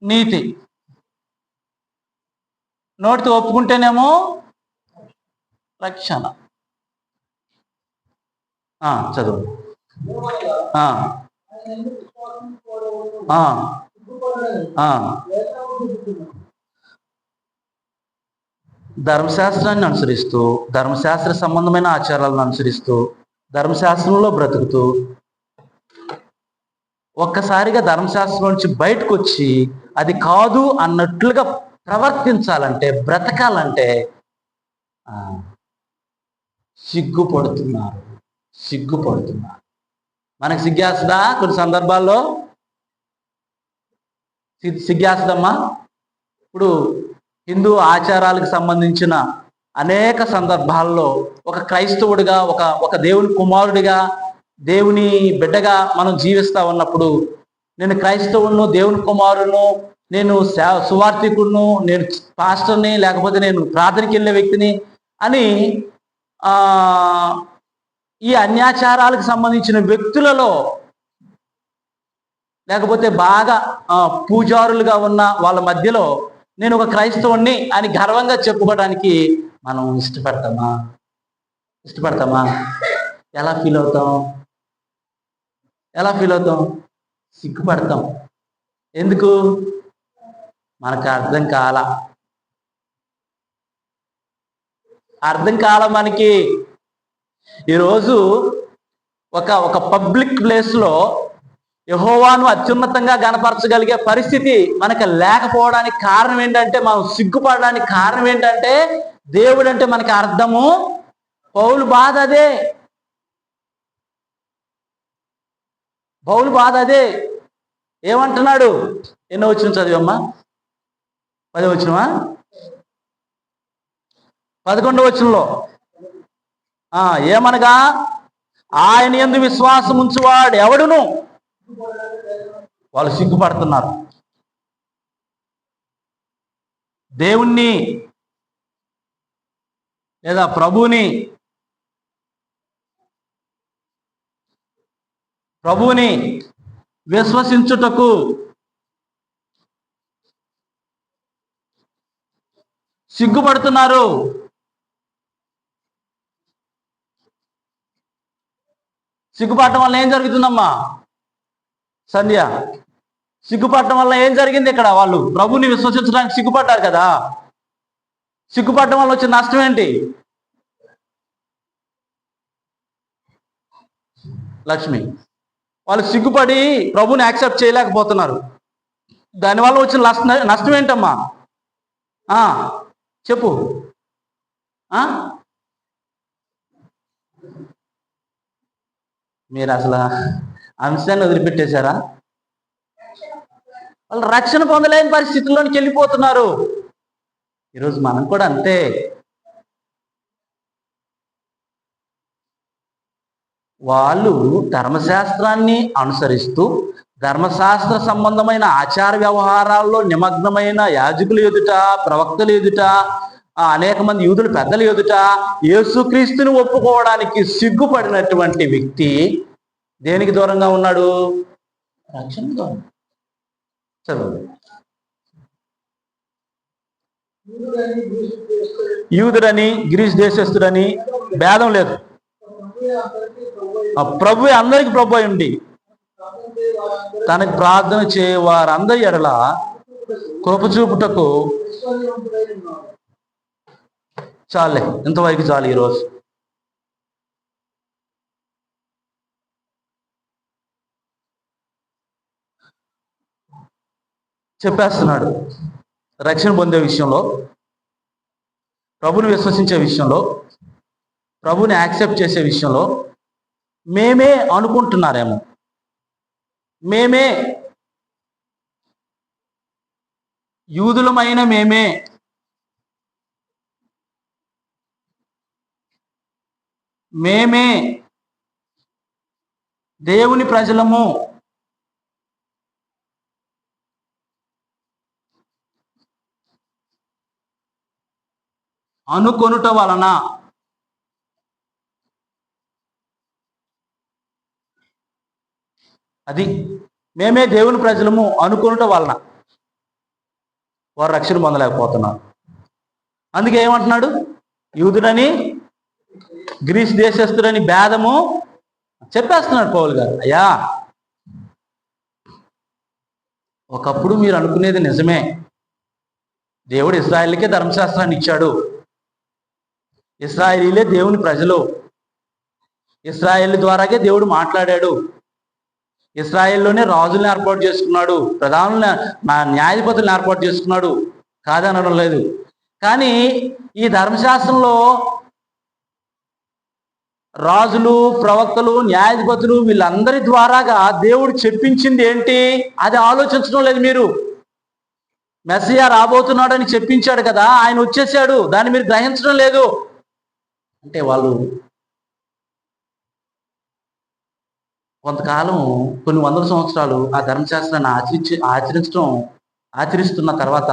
[SPEAKER 1] నీతి. నోటితో ఒప్పుకుంటేనేమో రక్షణ. చదువు. ధర్మశాస్త్రాన్ని అనుసరిస్తూ, ధర్మశాస్త్ర సంబంధమైన ఆచారాలను అనుసరిస్తూ, ధర్మశాస్త్రంలో బ్రతుకుతూ, ఒక్కసారిగా ధర్మశాస్త్రం నుంచి బయటకు వచ్చి అది కాదు అన్నట్లుగా ప్రవర్తించాలంటే, బ్రతకాలంటే సిగ్గుపడుతున్నారు. మనకు సిగ్గేస్తుందా? కొన్ని సందర్భాల్లో సిగ్గేస్తుందమ్మా. ఇప్పుడు హిందూ ఆచారాలకు సంబంధించిన అనేక సందర్భాల్లో ఒక క్రైస్తవుడిగా, ఒక దేవుని కుమారుడిగా, దేవుని బిడ్డగా మనం జీవిస్తూ ఉన్నప్పుడు, నేను క్రైస్తవును, దేవుని కుమారును, నేను సువార్థికుడును, నేను పాస్టర్ని, లేకపోతే నేను ప్రార్థనకి వెళ్ళే వ్యక్తిని అని ఈ అన్యాచారాలకు సంబంధించిన వ్యక్తులలో, లేకపోతే బాగా పూజారులుగా ఉన్న వాళ్ళ మధ్యలో నేను ఒక క్రైస్తవుణ్ణి అని గర్వంగా చెప్పుకోవడానికి మనం ఇష్టపడతామా? ఎలా ఫీల్ అవుతాం? సిగ్గుపడతాం. ఎందుకు? మనకు అర్థం కాల మనకి. ఈరోజు ఒక పబ్లిక్ ప్లేస్లో యెహోవాను అత్యున్నతంగా గణపరచగలిగే పరిస్థితి మనకు లేకపోవడానికి కారణం ఏంటంటే, మనం సిగ్గుపడడానికి కారణం ఏంటంటే, దేవుడు అంటే మనకి అర్థము. పౌలు బాధ అదే. ఏమంటున్నాడు? ఎన్నో వచనం చదివమ్మా? 10వ వచనమా? 11వ వచనంలో ఏమనగా, ఆయన యందు విశ్వాసం ఉంచువాడు ఎవడును. వాళ్ళు సిగ్గుపడుతున్నారు. దేవుణ్ణి లేదా ప్రభువుని విశ్వసించుటకు సిగ్గుపడుతున్నారు. సిగ్గుపడటం వల్ల ఏం జరుగుతుందమ్మా సంధ్య? సిగ్గుపడటం వల్ల ఏం జరిగింది ఇక్కడ? వాళ్ళు ప్రభుని విశ్వసించడానికి సిగ్గుపడ్డారు కదా. సిగ్గుపడటం వల్ల వచ్చిన నష్టం ఏంటి? లక్ష్మి, వాళ్ళు సిగ్గుపడి ప్రభుని యాక్సెప్ట్ చేయలేకపోతున్నారు. దానివల్ల వచ్చిన నష్టం ఏంటమ్మా? చెప్పు. మీరు అసలు అంశాన్ని వదిలిపెట్టేశారా? వాళ్ళు రక్షణ పొందలేని పరిస్థితుల్లోనికి వెళ్ళిపోతున్నారు. ఈరోజు మనం కూడా అంతే. వాళ్ళు ధర్మశాస్త్రాన్ని అనుసరిస్తూ, ధర్మశాస్త్ర సంబంధమైన ఆచార వ్యవహారాల్లో నిమగ్నమైన యాజకుల ఎదుట, ప్రవక్తల ఎదుట, అనేక మంది యూదుల పెద్దల ఎదుట యేసుక్రీస్తుని ఒప్పుకోవడానికి సిగ్గుపడినటువంటి వ్యక్తి దేనికి దూరంగా ఉన్నాడు? రక్షణ దూరం. చదువు. యూదుడని గ్రీస్ దేశస్థుడని భేదం లేదు. ప్రభు అందరికి ప్రభు అయి ఉండి తనకు ప్రార్థన చేయ వారందరి ఎడల కృప చూపుటకు చాలే. ఇంతవరకు చాలు ఈరోజు. చెప్పేస్తున్నాడు. రక్షణ పొందే విషయంలో, ప్రభుని విశ్వసించే విషయంలో, ప్రభుని యాక్సెప్ట్ చేసే విషయంలో మేమే అనుకుంటున్నారేమో, మేమే యూదులమైన మేమే దేవుని ప్రజలము అనుకొనుట వలన అది మేమే దేవుని ప్రజలము అనుకొనుట వలన వారు రక్షణ పొందలేకపోతున్నారు. అందుకే ఏమంటున్నాడు? యూదుడని గ్రీస్ దేశస్తుడని భేదము చెప్పేస్తున్నాడు పౌలు గారు. అయ్యా, ఒకప్పుడు మీరు అనుకునేది నిజమే. దేవుడు ఇశ్రాయేలుకే ధర్మశాస్త్రాన్ని ఇచ్చాడు. ఇశ్రాయేలీలే దేవుని ప్రజలు. ఇశ్రాయేల్ ద్వారాగే దేవుడు మాట్లాడాడు. ఇశ్రాయేల్లోనే రాజులను ఏర్పాటు చేసుకున్నాడు, ప్రధానులను, న్యాయాధిపతులను ఏర్పాటు చేసుకున్నాడు, కాదనడం లేదు. కానీ ఈ ధర్మశాస్త్రంలో రాజులు, ప్రవక్తలు, న్యాయాధిపతులు వీళ్ళందరి ద్వారాగా దేవుడు చెప్పించింది ఏంటి? అది ఆలోచించడం లేదు మీరు. మెస్సియా రాబోతున్నాడని చెప్పించాడు కదా, ఆయన వచ్చేసాడు, దాన్ని మీరు గ్రహించడం లేదు. అంటే వాళ్ళు కొంతకాలం, కొన్ని వందల సంవత్సరాలు ఆ ధర్మశాస్త్రాన్ని ఆచరిస్తున్న తర్వాత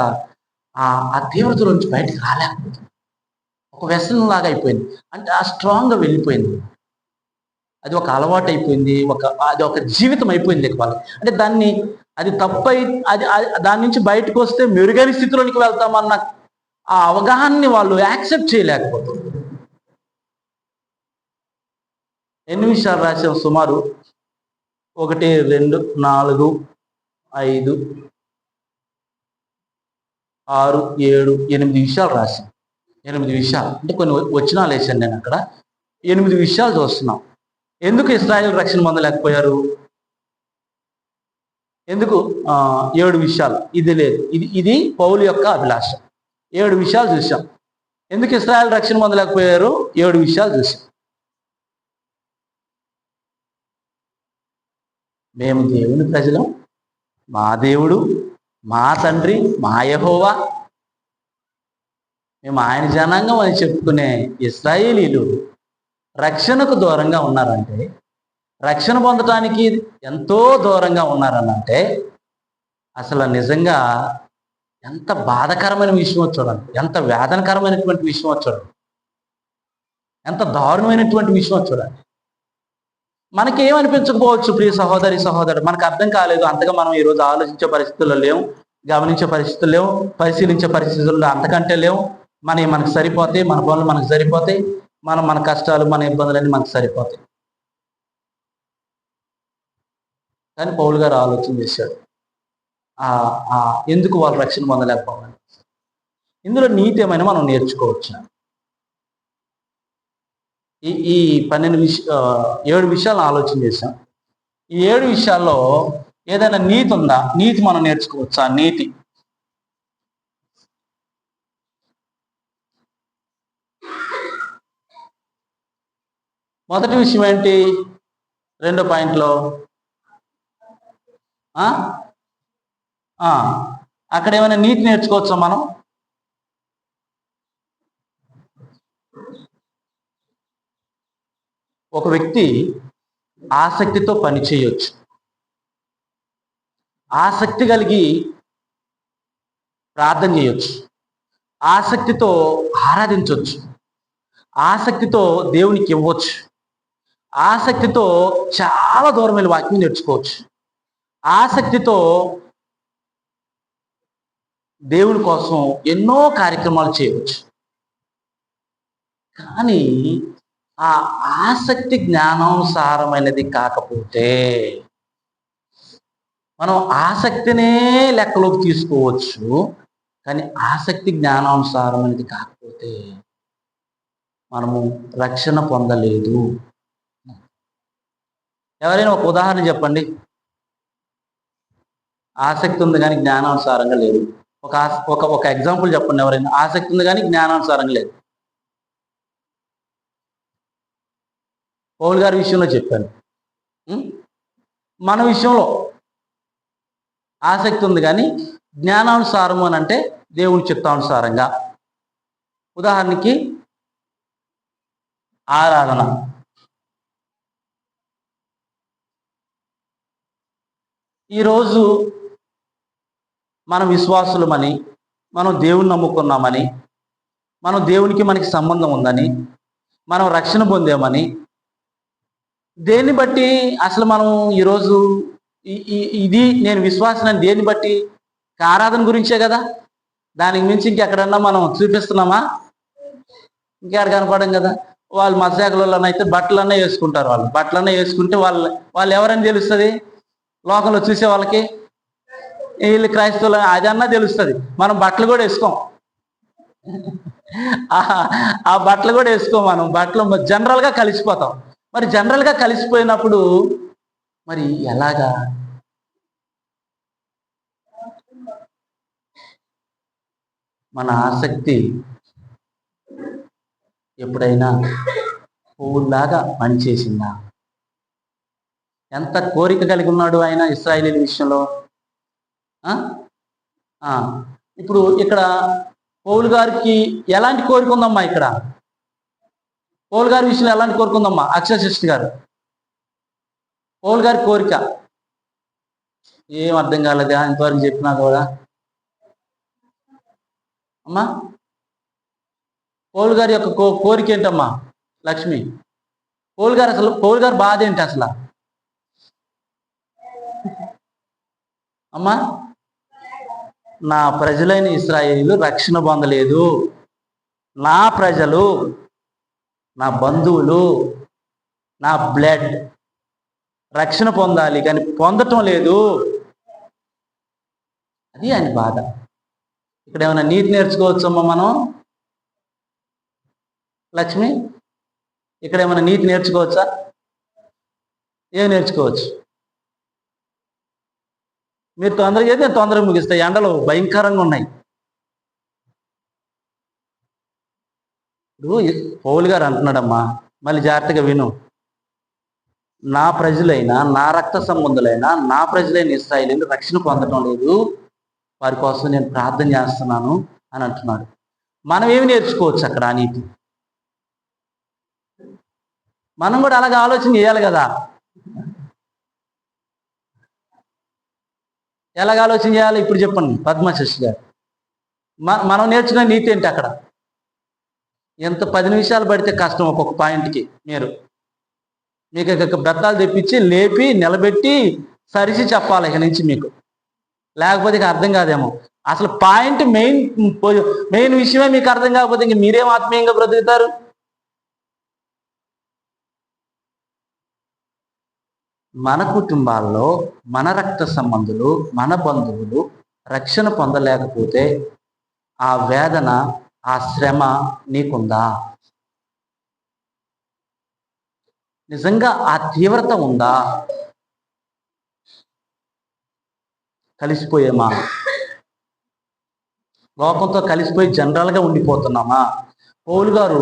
[SPEAKER 1] ఆ తీవ్రత నుంచి బయటకు రాలేకపోతుంది. ఒక వ్యసనం లాగా అయిపోయింది. అంటే ఆ స్ట్రాంగ్గా వెళ్ళిపోయింది. అది ఒక అలవాటు అయిపోయింది, అది ఒక జీవితం అయిపోయింది వాళ్ళు. అంటే అది తప్పై దాని నుంచి బయటకు వస్తే మెరుగైన స్థితిలోనికి వెళ్తామన్న ఆ అవగాహనని వాళ్ళు యాక్సెప్ట్ చేయలేకపోతారు. ఎన్ని విషయాలు రాసాం? సుమారు 1, 2, 4, 5, 6, 7, 8 విషయాలు రాశాం. 8 విషయాలు అంటే కొన్ని వచనాలు వేసాను నేను అక్కడ. 8 విషయాలు చూస్తున్నాం. ఎందుకు ఇశ్రాయేలు రక్షణ పొందలేకపోయారు? ఎందుకు? 7 విషయాలు. ఇది లేదు, ఇది పౌలు యొక్క అభిలాష. 7 విషయాలు చూసాం. ఎందుకు ఇశ్రాయేలు రక్షణ పొందలేకపోయారు? 7 విషయాలు చూసాం. మేము దేవుని ప్రజలం, మా దేవుడు, మా తండ్రి, మా యెహోవా, మేము ఆయన జనాంగం అని చెప్పుకునే ఇశ్రాయేలీలు రక్షణకు దూరంగా ఉన్నారంటే, రక్షణ పొందటానికి ఎంతో దూరంగా ఉన్నారనంటే అసలు నిజంగా ఎంత బాధకరమైన విషయం చూడండి, ఎంత వేదనకరమైనటువంటి విషయం చూడండి, ఎంత దారుణమైనటువంటి విషయం చూడండి. మనకి ఏమనిపించకపోవచ్చు ప్రియ సహోదరి సహోదరుడు, మనకు అర్థం కాలేదు, అంతగా మనం ఈరోజు ఆలోచించే పరిస్థితుల్లో లేవు, గమనించే పరిస్థితులు లేవు, పరిశీలించే పరిస్థితుల్లో అంతకంటే లేవు. మనకు సరిపోతాయి, మన పనులు మనకు సరిపోతాయి, మన కష్టాలు, మన ఇబ్బందులన్నీ మనకు సరిపోతాయి. కానీ పౌలు గారు ఆలోచన చేశాడు, ఎందుకు వాళ్ళు రక్షణ పొందలేకపోవాలి. ఇందులో నీతి ఏమైనా మనం నేర్చుకోవచ్చు. ఈ 7 విషయాలను ఆలోచన చేశాం. ఈ 7 విషయాల్లో ఏదైనా నీతి ఉందా? నీతి మనం నేర్చుకోవచ్చా? నీతి మొదటి విషయం ఏంటి? 2వ పాయింట్లో అక్కడ ఏమైనా నీతి నేర్చుకోవచ్చా మనం? ఒక వ్యక్తి ఆసక్తితో పని చేయొచ్చు, ఆసక్తి కలిగి ప్రార్థన చేయొచ్చు, ఆసక్తితో ఆరాధించవచ్చు, ఆసక్తితో దేవునికి ఇవ్వచ్చు, ఆసక్తితో చాలా దూరం వెళ్ళి వాక్యం నేర్చుకోవచ్చు, ఆసక్తితో దేవుని కోసం ఎన్నో కార్యక్రమాలు చేయవచ్చు. కానీ ఆ ఆసక్తి జ్ఞానానుసారమైనది కాకపోతే, మనం ఆసక్తినే లెక్కలోకి తీసుకోవచ్చు, కానీ ఆసక్తి జ్ఞానానుసారమైనది కాకపోతే మనము రక్షణ పొందలేదు. ఎవరైనా ఒక ఉదాహరణ చెప్పండి. ఆసక్తి ఉంది కానీ జ్ఞానానుసారంగా లేదు. ఒక ఒక ఒక ఎగ్జాంపుల్ చెప్పండి. ఎవరైనా ఆసక్తి ఉంది కానీ జ్ఞానానుసారంగా లేదు. పౌలు గారి విషయంలో చెప్పాను. మన విషయంలో ఆసక్తి ఉంది కానీ జ్ఞానానుసారము అని అంటే దేవుని చిత్తానుసారంగా. ఉదాహరణకి ఆరాధన. ఈరోజు మన విశ్వాసులమని, మనం దేవుని నమ్ముకున్నామని, మనం దేవునికి మనకి సంబంధం ఉందని, మనం రక్షణ పొందామని, దేన్ని బట్టి అసలు మనం ఈరోజు ఇది నేను విశ్వాసం దేన్ని బట్టి? ఆరాధన గురించే కదా. దానికి మించి ఇంకెక్కడన్నా మనం చూపిస్తున్నామా? ఇంకెక్కడ కనపడం కదా. వాళ్ళు మతశాఖలలోనైతే బట్టలన్నా వేసుకుంటారు. వాళ్ళు బట్టలన్నా వేసుకుంటే వాళ్ళు ఎవరని తెలుస్తుంది లోకంలో చూసే వాళ్ళకి? వీళ్ళు క్రైస్తవులు అదన్నా తెలుస్తుంది. మనం బట్టలు కూడా వేసుకోం. ఆ బట్టలు కూడా వేసుకోం. మనం బట్టలు జనరల్గా కలిసిపోతాం. మరి జనరల్గా కలిసిపోయినప్పుడు మరి ఎలాగా? మన ఆసక్తి ఎప్పుడైనా పువ్వులాగా పనిచేసిందా? ఎంత కోరిక కలిగి ఉన్నాడు ఆయన ఇశ్రాయేలీయుల విషయంలో. ఇప్పుడు ఇక్కడ పౌలు గారికి ఎలాంటి కోరిక ఉందమ్మా? ఇక్కడ పౌలు గారి విషయంలో ఎలాంటి కోరిక ఉందమ్మా? అక్షయ సిస్టర్ గారు, పౌలు గారి కోరిక ఏం అర్థం కాలేదా ఇంతవరకు చెప్పినా కూడా? అమ్మా, పౌలు గారి యొక్క కోరిక ఏంటమ్మా లక్ష్మి? పౌలు గారి బాధ ఏంటి అసలు? అమ్మా, నా ప్రజలైన ఇశ్రాయేలీయులు రక్షణ పొందలేదు. నా ప్రజలు, నా బంధువులు, నా బ్లడ్ రక్షణ పొందాలి కానీ పొందటం లేదు. అది ఆయన బాధ. ఇక్కడ ఏమైనా నీతి నేర్చుకోవచ్చమ్మా మనం? లక్ష్మి, ఇక్కడ ఏమైనా నీతి నేర్చుకోవచ్చా? ఏం నేర్చుకోవచ్చు? మీరు తొందరగా అయితే నేను తొందరగా ముగిస్తాయి. ఎండలు భయంకరంగా ఉన్నాయి. ఇప్పుడు పౌలు గారు అంటున్నాడమ్మా, మళ్ళీ జాగ్రత్తగా విను. నా ప్రజలైనా, నా రక్త సంబంధులైనా, నా ప్రజలైన ఇశ్రాయేలీయులు రక్షణ పొందడం లేదు, వారి కోసం నేను ప్రార్థన చేస్తున్నాను అని అంటున్నాడు. మనం ఏమి నేర్చుకోవచ్చు అక్కడ? నీతి మనం కూడా అలాగే ఆలోచన చేయాలి కదా. ఎలాగ ఆలోచన చేయాలి ఇప్పుడు చెప్పండి పద్మశశి గారు. మనం నేర్చుకునే నీతి ఏంటి అక్కడ? ఎంత 10 నిమిషాలు పడితే కష్టం ఒక్కొక్క పాయింట్కి. మీకు బెత్తాలు తెప్పించి లేపి నిలబెట్టి సరిచి చెప్పాలి ఇక నుంచి మీకు, లేకపోతే ఇక అర్థం కాదేమో. అసలు పాయింట్ మెయిన్ విషయమే మీకు అర్థం కాకపోతే ఇంక మీరేం ఆత్మీయంగా బ్రతుకుతారు? మన కుటుంబాల్లో మన రక్త సంబంధులు, మన బంధువులు రక్షణ పొందలేకపోతే ఆ వేదన, ఆ శ్రమ నీకుందా? నిజంగా ఆ తీవ్రత ఉందా? కలిసిపోయేమా? లోకంతో కలిసిపోయి జనరల్గా ఉండిపోతున్నామా? పౌలు గారు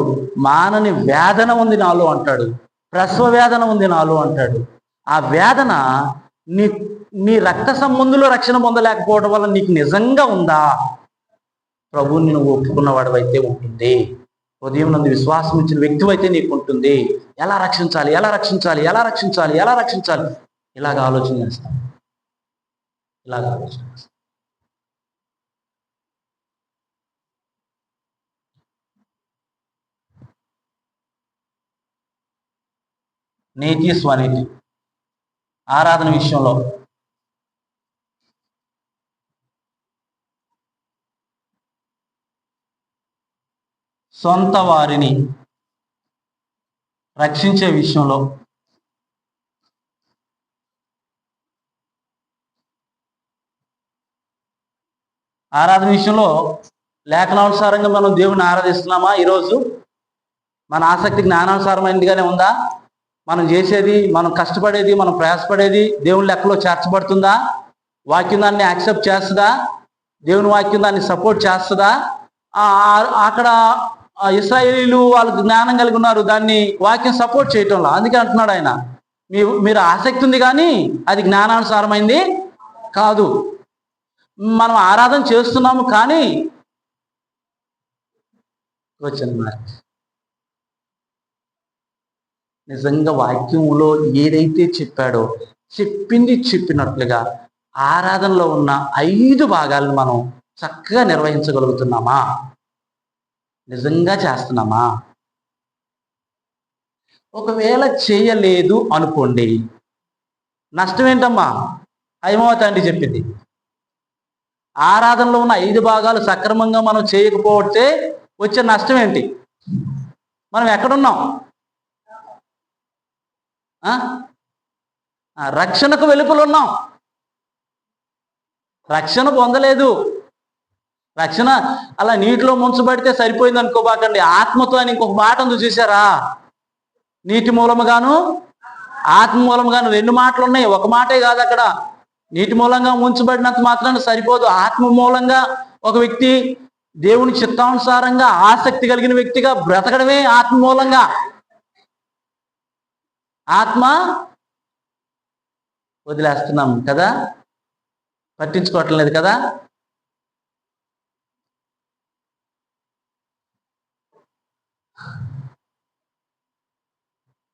[SPEAKER 1] మానని వేదన ఉంది నాలో అంటాడు, ప్రసవ వేదన ఉంది నాలో అంటాడు. ఆ వేదన నీ రక్త సంబంధులు రక్షణ పొందలేకపోవడం వల్ల నీకు నిజంగా ఉందా? ప్రభువుని నువ్వు ఒప్పుకున్నవాడు అయితే ఉంటుంది. ఉదయం నుండి విశ్వాసం ఇచ్చిన వ్యక్తి అయితే నీకు ఉంటుంది. ఎలా రక్షించాలి, ఎలా రక్షించాలి, ఎలా రక్షించాలి, ఎలా రక్షించాలి, ఇలాగ ఆలోచన చేస్తాం. ఇలాగ ఆలోచన చేస్తాం. నీతి స్వనీతి ఆరాధన విషయంలో సొంత వారిని రక్షించే విషయంలో ఆరాధన విషయంలో లేఖనానుసారంగా మనం దేవుని ఆరాధిస్తున్నామా? ఈరోజు మన ఆసక్తి జ్ఞానానుసారమైనదిగానే ఉందా? మనం చేసేది, మనం కష్టపడేది, మనం ప్రయాసపడేది దేవుని లెక్కలో చేర్చబడుతుందా? వాక్యం దాన్ని యాక్సెప్ట్ చేస్తుందా? దేవుని వాక్యం దాన్ని సపోర్ట్ చేస్తుందా? అక్కడ ఇశ్రాయేలీలు వాళ్ళకి జ్ఞానం కలిగి ఉన్నారు, దాన్ని వాక్యం సపోర్ట్ చేయటంలో. అందుకే అంటున్నాడు ఆయన, మీరు ఆసక్తి ఉంది కానీ అది జ్ఞానానుసారమైంది కాదు. మనం ఆరాధన చేస్తున్నాము కానీ నిజంగా వాక్యంలో ఏదైతే చెప్పాడో చెప్పింది చెప్పినట్లుగా ఆరాధనలో ఉన్న 5 భాగాలను మనం చక్కగా నిర్వహించగలుగుతున్నామా? నిజంగా చేస్తున్నామా? ఒకవేళ చేయలేదు అనుకోండి, నష్టం ఏంటమ్మా? హైమావతి ఆంటీ చెప్పింది, ఆరాధనలో ఉన్న 5 భాగాలు సక్రమంగా మనం చేయకపోతే వచ్చే నష్టం ఏంటి? మనం ఎక్కడున్నాం? రక్షణకు వెలుపల ఉన్నాం. రక్షణ పొందలేదు. రక్షణ అలా నీటిలో ముంచబడితే సరిపోయింది అనుకోబాకండి. ఆత్మతో అని ఇంకొక మాట ఉంది చూసారా? నీటి మూలముగాను ఆత్మ మూలముగాను 2 మాటలు ఉన్నాయి, ఒక మాటే కాదు. అక్కడ నీటి మూలంగా ముంచబడినంత మాత్రాన సరిపోదు. ఆత్మ మూలంగా ఒక వ్యక్తి దేవుని చిత్తానుసారంగా ఆసక్తి కలిగిన వ్యక్తిగా బ్రతకడమే ఆత్మ మూలంగా. ఆత్మ వదిలేస్తున్నాం కదా, పట్టించుకోవటం లేదు కదా.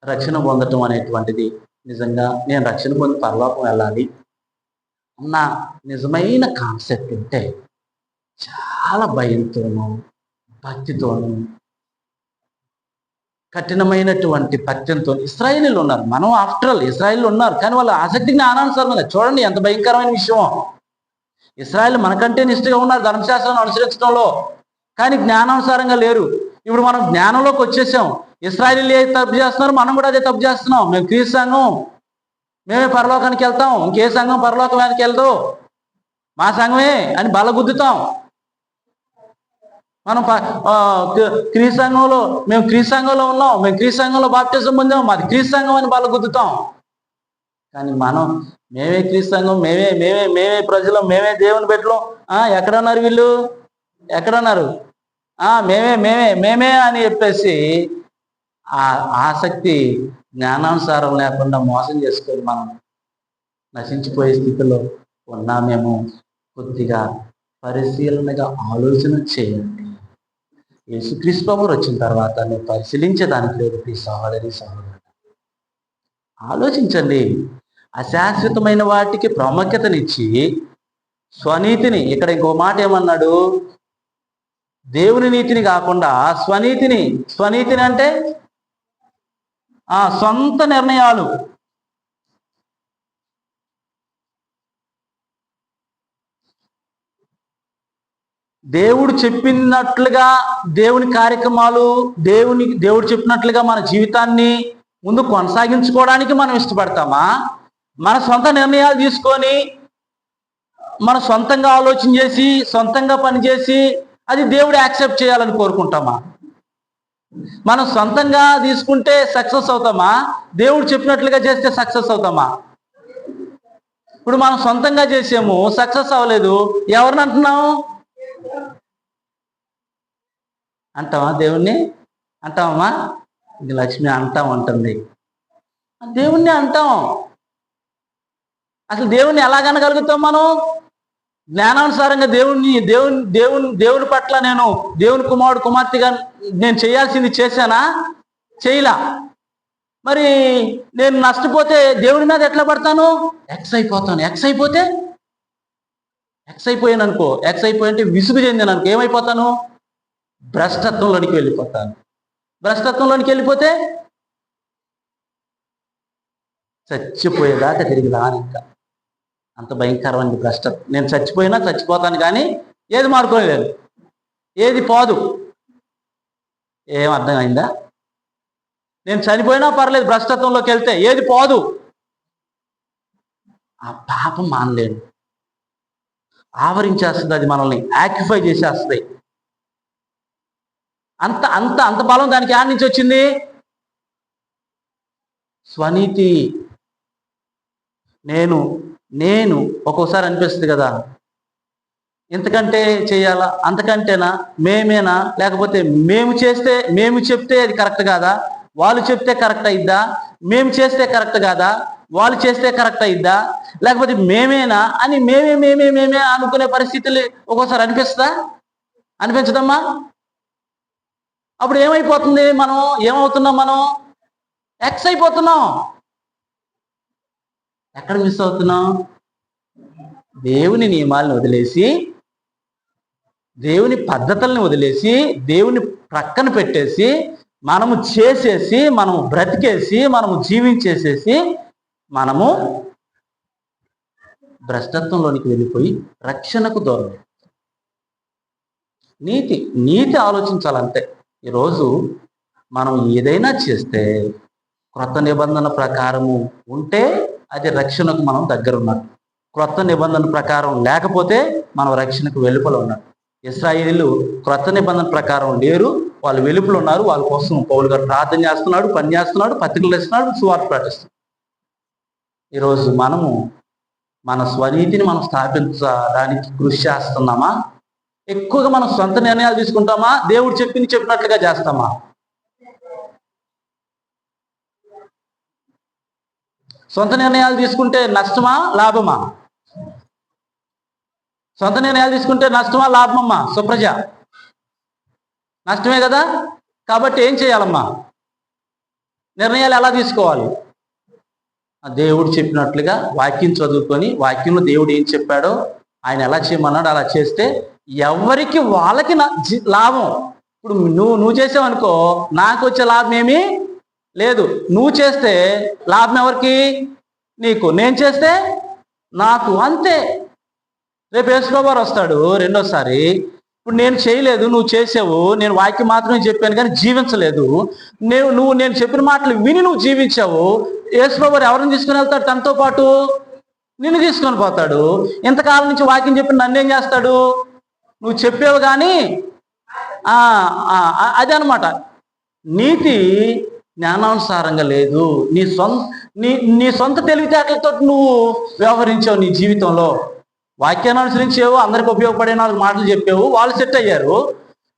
[SPEAKER 1] రక్షణ పొందటం అనేటువంటిది నిజంగా నేను రక్షణ పొంది పరలోకం వెళ్ళాలి అన్న నిజమైన కాన్సెప్ట్ ఉంటే చాలా భయంతోనూ భక్తితోనూ కఠినమైనటువంటి పత్యంతో ఇశ్రాయేలీలు ఉన్నారు. మనం ఆఫ్టర్ ఆల్ ఇశ్రాయేలీలు ఉన్నారు, కానీ వాళ్ళ ఆసక్తి జ్ఞానానుసారంగా. చూడండి ఎంత భయంకరమైన విషయం. ఇశ్రాయేల్ మనకంటే నిష్ఠగా ఉన్నారు ధర్మశాస్త్రాన్ని అనుసరించడంలో, కానీ జ్ఞానానుసారంగా లేరు. ఇప్పుడు మనం జ్ఞానంలోకి వచ్చేసాం. ఇశ్రాయేలీలు ఏ తప్పు చేస్తున్నారు, మనం కూడా అదే తప్పు చేస్తున్నాం. మేము క్రీస్తు సంఘం, మేమే పరలోకానికి వెళ్తాం, ఇంకే సంఘం పరలోకానికి వెళ్దు, మా సంఘమే అని బలగుద్దుతాం. మనం క్రీస్తు సంఘంలో, మేము క్రీస్తు సంఘంలో ఉన్నాం, మేము క్రీస్తు సంఘంలో బాప్టిజం పొందాం, మాది క్రీస్తు సంఘం అని బలగుద్దుతాం. కానీ మనం మేమే క్రీస్తు సంఘం, మేమే మేమే మేమే ప్రజలు, మేమే దేవుని బిడ్డలు. ఎక్కడున్నారు వీళ్ళు? ఎక్కడున్నారు? మేమే మేమే మేమే అని చెప్పేసి ఆ ఆసక్తి జ్ఞానానుసారం లేకుండా మోసం చేసుకొని మనం నశించిపోయే స్థితిలో ఉన్నామేమో. కొద్దిగా పరిశీలనగా ఆలోచన చేయండి. యేసుక్రీస్తు ప్రభువు వచ్చిన తర్వాత నువ్వు పరిశీలించేదానికి లేదు. ఈ సహోదరి సహోదరుడు, ఆలోచించండి. అశాశ్వతమైన వాటికి ప్రాముఖ్యతనిచ్చి స్వనీతిని, ఇక్కడ ఇంకో మాట ఏమన్నాడు? దేవుని నీతిని కాకుండా స్వనీతిని. స్వనీతిని అంటే సొంత నిర్ణయాలు. దేవుడు చెప్పినట్లుగా దేవుని కార్యక్రమాలు, దేవుడు చెప్పినట్లుగా మన జీవితాన్ని ముందు కొనసాగించుకోవడానికి మనం ఇష్టపడతామా? మన సొంత నిర్ణయాలు తీసుకొని మన సొంతంగా ఆలోచన చేసి సొంతంగా పనిచేసి అది దేవుడు యాక్సెప్ట్ చేయాలని కోరుకుంటామా? మనం సొంతంగా తీసుకుంటే సక్సెస్ అవుతామా? దేవుడు చెప్పినట్లుగా చేస్తే సక్సెస్ అవుతామా? ఇప్పుడు మనం సొంతంగా చేసాము, సక్సెస్ అవ్వలేదు, ఎవరిని అంటున్నాము? అంటామా? దేవుణ్ణి అంటామా? ఇది లక్ష్మి అంటాం అంటుంది. దేవుణ్ణి అంటాం. అసలు దేవుణ్ణి ఎలాగనగలుగుతాం మనం? జ్ఞానానుసారంగా దేవుని పట్ల నేను దేవుని కుమారుడు కుమార్తెగా నేను చేయాల్సింది చేశానా? చేయలా. మరి నేను నష్టపోతే దేవుని మీద ఎట్లా పడతాను? ఎక్స్ అయిపోతాను. ఎక్స్ అయిపోయాను అనుకో, ఎక్స్ అయిపోయింటే విసుగు చెందాను అనుకో, ఏమైపోతాను? భ్రష్టత్వంలోనికి వెళ్ళిపోతాను. భ్రష్టత్వంలోనికి వెళ్ళిపోతే చచ్చిపోయేదాకా తిరిగి రాను. ఇంకా అంత భయంకరమైన భ్రష్టత్వం. నేను చచ్చిపోయినా చచ్చిపోతాను, కానీ ఏది మారుకోలేదు, ఏది పోదు. ఏం అర్థమైందా? నేను చనిపోయినా పర్లేదు, భ్రష్టత్వంలోకి వెళ్తే ఏది పోదు. ఆ పాపం మానలేదు, ఆవరించేస్తుంది, అది మనల్ని యాక్టిఫై చేసేస్తుంది. అంత అంత అంత బలం దానికి యాడ్ నుంచి వచ్చింది? స్వనీతి. నేను నేను ఒక్కోసారి అనిపిస్తుంది కదా, ఇంతకంటే చేయాలా, అంతకంటేనా, మేమేనా, లేకపోతే మేము చెప్తే అది కరెక్ట్ కాదా, వాళ్ళు చెప్తే కరెక్ట్ అయిద్దా, మేము చేస్తే కరెక్ట్ కాదా, వాళ్ళు చేస్తే కరెక్ట్ అయిద్దా, లేకపోతే మేమేనా అని మేమే అనుకునే పరిస్థితులు ఒక్కోసారి అనిపించదమ్మా? అప్పుడు ఏమైపోతుంది, ఏమవుతున్నాం మనం? ఎక్స్ అయిపోతున్నాం. ఎక్కడ మిస్ అవుతున్నాం? దేవుని నియమాలను వదిలేసి, దేవుని పద్ధతుల్ని వదిలేసి, దేవుని ప్రక్కన పెట్టేసి, మనము చేసేసి, మనము బ్రతికేసి, మనము జీవించేసేసి, మనము భ్రష్టత్వంలోనికి వెళ్ళిపోయి రక్షణకు దూరం. నీతి ఆలోచించాలంటే ఈరోజు మనం ఏదైనా చేస్తే క్రొత్త నిబంధన ప్రకారము ఉంటే అది రక్షణకు మనం దగ్గర ఉన్నట్టు. క్రొత్త నిబంధన ప్రకారం లేకపోతే మనం రక్షణకు వెలుపల ఉన్నట్టు. ఇశ్రాయేలీయులు క్రొత్త నిబంధన ప్రకారం లేరు, వాళ్ళు వెలుపల ఉన్నారు. వాళ్ళ కోసం పౌలు గారు ప్రార్థన చేస్తున్నాడు, పని చేస్తున్నాడు, పత్రికలు ఇస్తున్నాడు, సువార్త ప్రకటిస్తున్నాడు. ఈరోజు మనము మన స్వనీతిని మనం స్థాపించడానికి కృషి చేస్తున్నామా? ఎక్కువగా మనం సొంత నిర్ణయాలు తీసుకుంటామా? దేవుడు చెప్పినట్లుగా చేస్తామా? సొంత నిర్ణయాలు తీసుకుంటే నష్టమా లాభమా? సొంత నిర్ణయాలు తీసుకుంటే నష్టమా లాభమమ్మా? సుప్రజ, నష్టమే కదా. కాబట్టి ఏం చేయాలమ్మా? నిర్ణయాలు ఎలా తీసుకోవాలి? దేవుడు చెప్పినట్లుగా వాక్యం చదువుకొని, వాక్యంలో దేవుడు ఏం చెప్పాడో, ఆయన ఎలా చేయమన్నాడు అలా చేస్తే ఎవరికి వాళ్ళకి లాభం. ఇప్పుడు నువ్వు చేసావనుకో, నాకు వచ్చే లాభం ఏమీ లేదు. నువ్వు చేస్తే లాభం ఎవరికి? నీకు. నేను చేస్తే నాకు. అంతే. రేపు యేసుప్రభువు వస్తాడు రెండోసారి. ఇప్పుడు నేను చేయలేదు, నువ్వు చేసావు, నేను వాక్యం మాత్రమే చెప్పాను కానీ జీవించలేదు. నేను చెప్పిన మాటలు విని నువ్వు జీవించావు. యేసుప్రభువు ఎవరిని తీసుకుని వెళ్తాడు? తనతో పాటు నిన్ను తీసుకొని పోతాడు. ఇంతకాలం నుంచి వాక్యం చెప్పి నన్ను ఏం చేస్తాడు? నువ్వు చెప్పావు కానీ అదే అనమాట. నీతి జ్ఞానానుసారంగా లేదు. నీ సొంత తెలివితేటలతో నువ్వు వ్యవహరించావు నీ జీవితంలో. వాక్యాన్ని అనుసరించావు, అందరికి ఉపయోగపడే 4 మాటలు చెప్పావు, వాళ్ళు సెట్ అయ్యారు.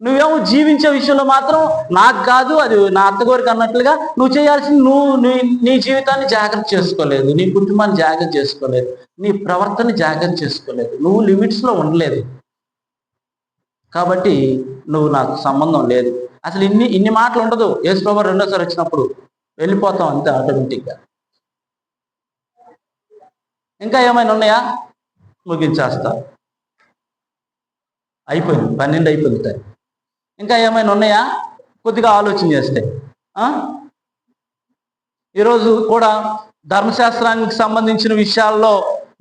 [SPEAKER 1] నువ్వేమో జీవించే విషయంలో మాత్రం నాకు కాదు, అది నా అత్తగారికి అన్నట్లుగా నువ్వు చేయాల్సింది నీ జీవితాన్ని జాగ్రత్త చేసుకోలేదు, నీ కుటుంబాన్ని జాగ్రత్త చేసుకోలేదు, నీ ప్రవర్తన జాగ్రత్త చేసుకోలేదు, నువ్వు లిమిట్స్లో ఉండలేదు. కాబట్టి నువ్వు నాకు సంబంధం లేదు. అసలు ఇన్ని మాటలు ఉండదు. యేసుప్రభువు రెండోసారి వచ్చినప్పుడు వెళ్ళిపోతాం అంతే ఆటోమేటిక్గా. ఇంకా ఏమైనా ఉన్నాయా? ముగించేస్తా. అయిపోయింది, 12 అయిపోయింది టైం. ఇంకా ఏమైనా ఉన్నాయా? కొద్దిగా ఆలోచన చేస్తే. ఈరోజు కూడా ధర్మశాస్త్రానికి సంబంధించిన విషయాల్లో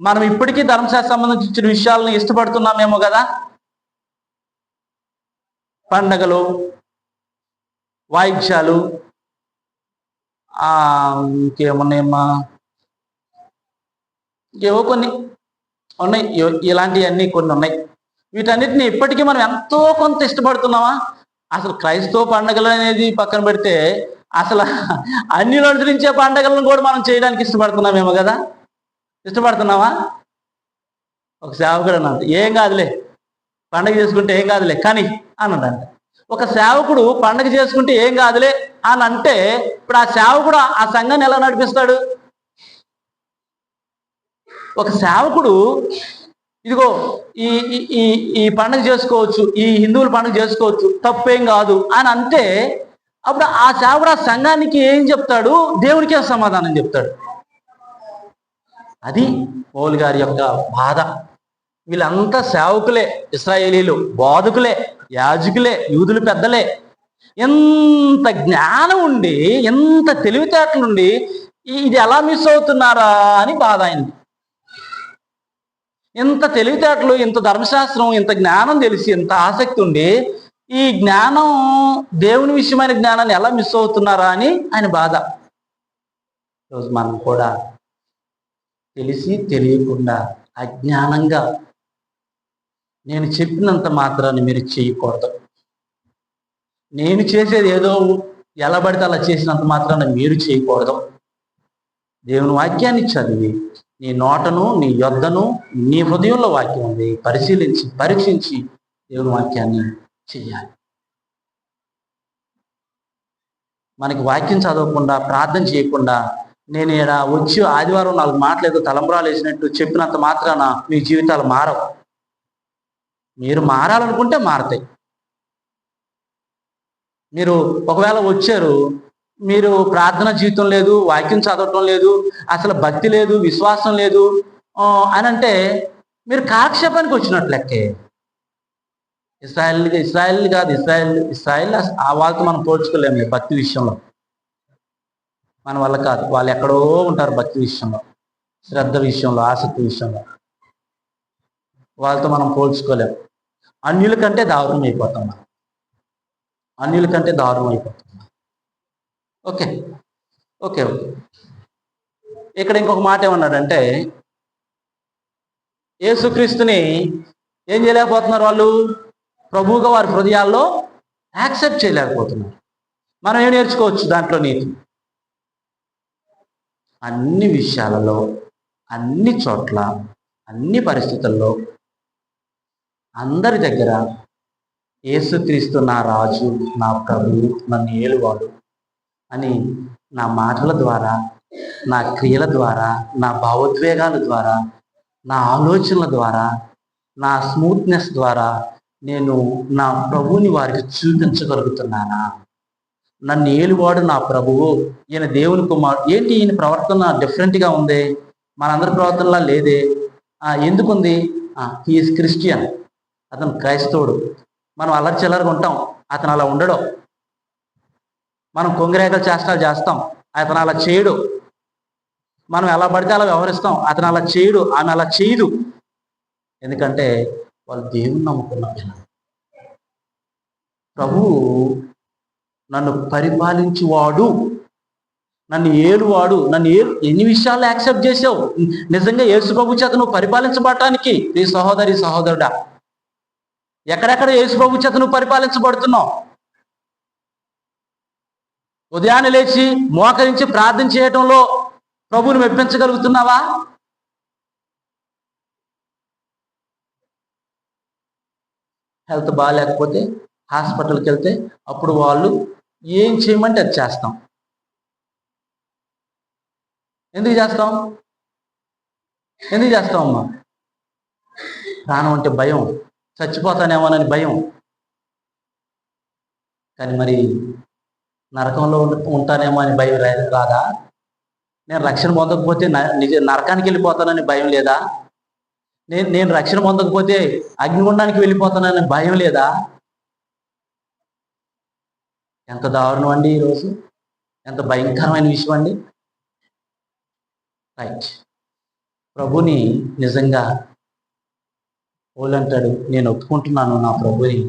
[SPEAKER 1] మనం ఇప్పటికీ ధర్మశాస్త్రం సంబంధించిన విషయాలను ఇష్టపడుతున్నామేమో కదా. పండగలు, వాయిద్యాలు, ఇంకేమున్నాయమ్మా, ఏవో కొన్ని ఉన్నాయి, ఇలాంటివన్నీ కొన్ని ఉన్నాయి. వీటన్నిటిని ఇప్పటికీ మనం ఎంతో కొంత ఇష్టపడుతున్నామా? అసలు క్రైస్తవ పండుగలు అనేది పక్కన పెడితే అసలు అన్ని అనుసరించే పండుగలను కూడా మనం చేయడానికి ఇష్టపడుతున్నామేమో కదా. ఇష్టపడుతున్నావా? ఒక సేవకుడు అన్నది, ఏం కాదులే పండగ చేసుకుంటే ఏం కాదులే కానీ అన్నదంట. ఒక సేవకుడు పండగ చేసుకుంటే ఏం కాదులే అని అంటే ఇప్పుడు ఆ సేవకుడు ఆ సంఘాన్ని ఎలా నడిపిస్తాడు? ఒక సేవకుడు ఇదిగో ఈ పండుగ చేసుకోవచ్చు, ఈ హిందువుల పండుగ చేసుకోవచ్చు, తప్పేం కాదు అని అంటే అప్పుడు ఆ సేవకుడు ఆ సంఘానికి ఏం చెప్తాడు? దేవునికే సమాధానం చెప్తాడు. అది పౌలు గారి యొక్క బాధ. వీళ్ళంతా సేవకులే, ఇశ్రాయేలీలు బోధకులే, యాజకులే, యూదులు పెద్దలే. ఎంత జ్ఞానం ఉండి, ఎంత తెలివితేటలుండి ఇది ఎలా మిస్ అవుతున్నారా అని బాధ అయింది. ఇంత తెలివితేటలు, ఇంత ధర్మశాస్త్రం, ఇంత జ్ఞానం తెలిసి, ఇంత ఆసక్తి ఉండి ఈ జ్ఞానం, దేవుని విషయమైన జ్ఞానాన్ని ఎలా మిస్ అవుతున్నారా అని ఆయన బాధ. ఈరోజు మనం కూడా తెలిసి తెలియకుండా అజ్ఞానంగా నేను చెప్పినంత మాత్రాన్ని మీరు చేయకూడదు, నేను చేసేది ఏదో ఎలా పడితే అలా చేసినంత మాత్రాన్ని మీరు చేయకూడదు. దేవుని వాక్యాన్ని చదివి నీ నోటను, నీ యొద్దను, నీ హృదయంలో వాక్యం ఉంది. పరిశీలించి పరీక్షించి దేవుని వాక్యాన్ని చెయ్యాలి. మనకి వాక్యం చదవకుండా, ప్రార్థన చేయకుండా, నేను ఇక్కడ వచ్చి ఆదివారం 4 మాటలు ఏదో తలంబ్రాలు వేసినట్టు చెప్పినంత మాత్రాన మీ జీవితాలు మారవు. మీరు మారాలనుకుంటే మారతాయి. మీరు ఒకవేళ వచ్చారు, మీరు ప్రార్థన జీవితం లేదు, వాక్యం చదవటం లేదు, అసలు భక్తి లేదు, విశ్వాసం లేదు అని అంటే మీరు కాలక్షేపానికి వచ్చినట్లు లెక్కే. ఇస్రాయేల్ కాదు, ఇస్రాయేల్ ఆ వాళ్ళతో మనం పోల్చుకోలేము భక్తి విషయంలో. మన వల్ల కాదు. వాళ్ళు ఎక్కడో ఉంటారు భక్తి విషయంలో, శ్రద్ధ విషయంలో, ఆసక్తి విషయంలో. వాళ్ళతో మనం పోల్చుకోలేము. అన్యుల కంటే దారుణం అయిపోతాం మనం. అన్యుల కంటే దారుణం అయిపోతాం. ఓకే ఓకే ఓకే ఇక్కడ ఇంకొక మాట ఏమన్నాడంటే, యేసుక్రీస్తుని ఏం చేయలేకపోతున్నారు వాళ్ళు? ప్రభువుగా వారి హృదయాల్లో యాక్సెప్ట్ చేయలేకపోతున్నారు. మనం ఏం నేర్చుకోవచ్చు దాంట్లో నీతి? అన్ని విషయాలలో, అన్ని చోట్ల, అన్ని పరిస్థితుల్లో, అందరి దగ్గర యేసుక్రీస్తు నా రాజు, నా ప్రభువు, నన్ను ఏలువాడు అని నా మాటల ద్వారా, నా క్రియల ద్వారా, నా భావోద్వేగాల ద్వారా, నా ఆలోచనల ద్వారా, నా స్మూత్నెస్ ద్వారా నేను నా ప్రభువుని వారికి చూపించగలుగుతున్నానా? నన్ను ఏలువాడు నా ప్రభువు, ఈయన దేవుని కుమారుడు. ఏంటి ఈయన ప్రవర్తన డిఫరెంట్గా ఉంది, మనందరి ప్రవర్తనలా లేదే? ఎందుకుంది? హీఈస్ క్రిస్టియన్, అతను క్రైస్తవుడు. మనం అల్లరి చిల్లరగా ఉంటాం, అతను అలా ఉండడం. మనం కొంగరేగలు చేష్టాలు చేస్తాం, అతను అలా చేయడు. మనం ఎలా పడితే అలా వ్యవహరిస్తాం, అతను అలా చేయడు, ఆమె అలా చేయదు. ఎందుకంటే వాళ్ళు దేవుని నమ్ముకున్నారు. ప్రభువు నన్ను పరిపాలించువాడు, నన్ను ఏలువాడు. ఎన్ని విషయాల్లో యాక్సెప్ట్ చేసావు? నిజంగా యేసు ప్రభు చేత నువ్వు పరిపాలించబడటానికి ఈ సహోదరి సహోదరుడా, ఎక్కడెక్కడ యేసు ప్రభు చేత నువ్వు పరిపాలించబడుతున్నావు? ఉదయాన్నే లేచి మోకరించి ప్రార్థన చేయటంలో ప్రభువుని మెప్పించగలుగుతున్నావా? హెల్త్ బాగాలేకపోతే హాస్పిటల్కి వెళ్తే అప్పుడు వాళ్ళు ఏం చేయమంటే అది చేస్తాం. ఎందుకు చేస్తాం? అమ్మా? ప్రాణం అంటే భయం, చచ్చిపోతానేమోనని భయం. కానీ మరి నరకంలో ఉంటానేమో అని భయం రాదా? నేను రక్షణ పొందకపోతే నరకానికి వెళ్ళిపోతానని భయం లేదా? నేను రక్షణ పొందకపోతే అగ్నిగుండానికి వెళ్ళిపోతానని భయం లేదా? ఎంత దారుణం అండి ఈరోజు, ఎంత భయంకరమైన విషయం అండి. రైట్, ప్రభుని నిజంగా అంటాడు, నేను ఒప్పుకుంటున్నాను నా ప్రభుని.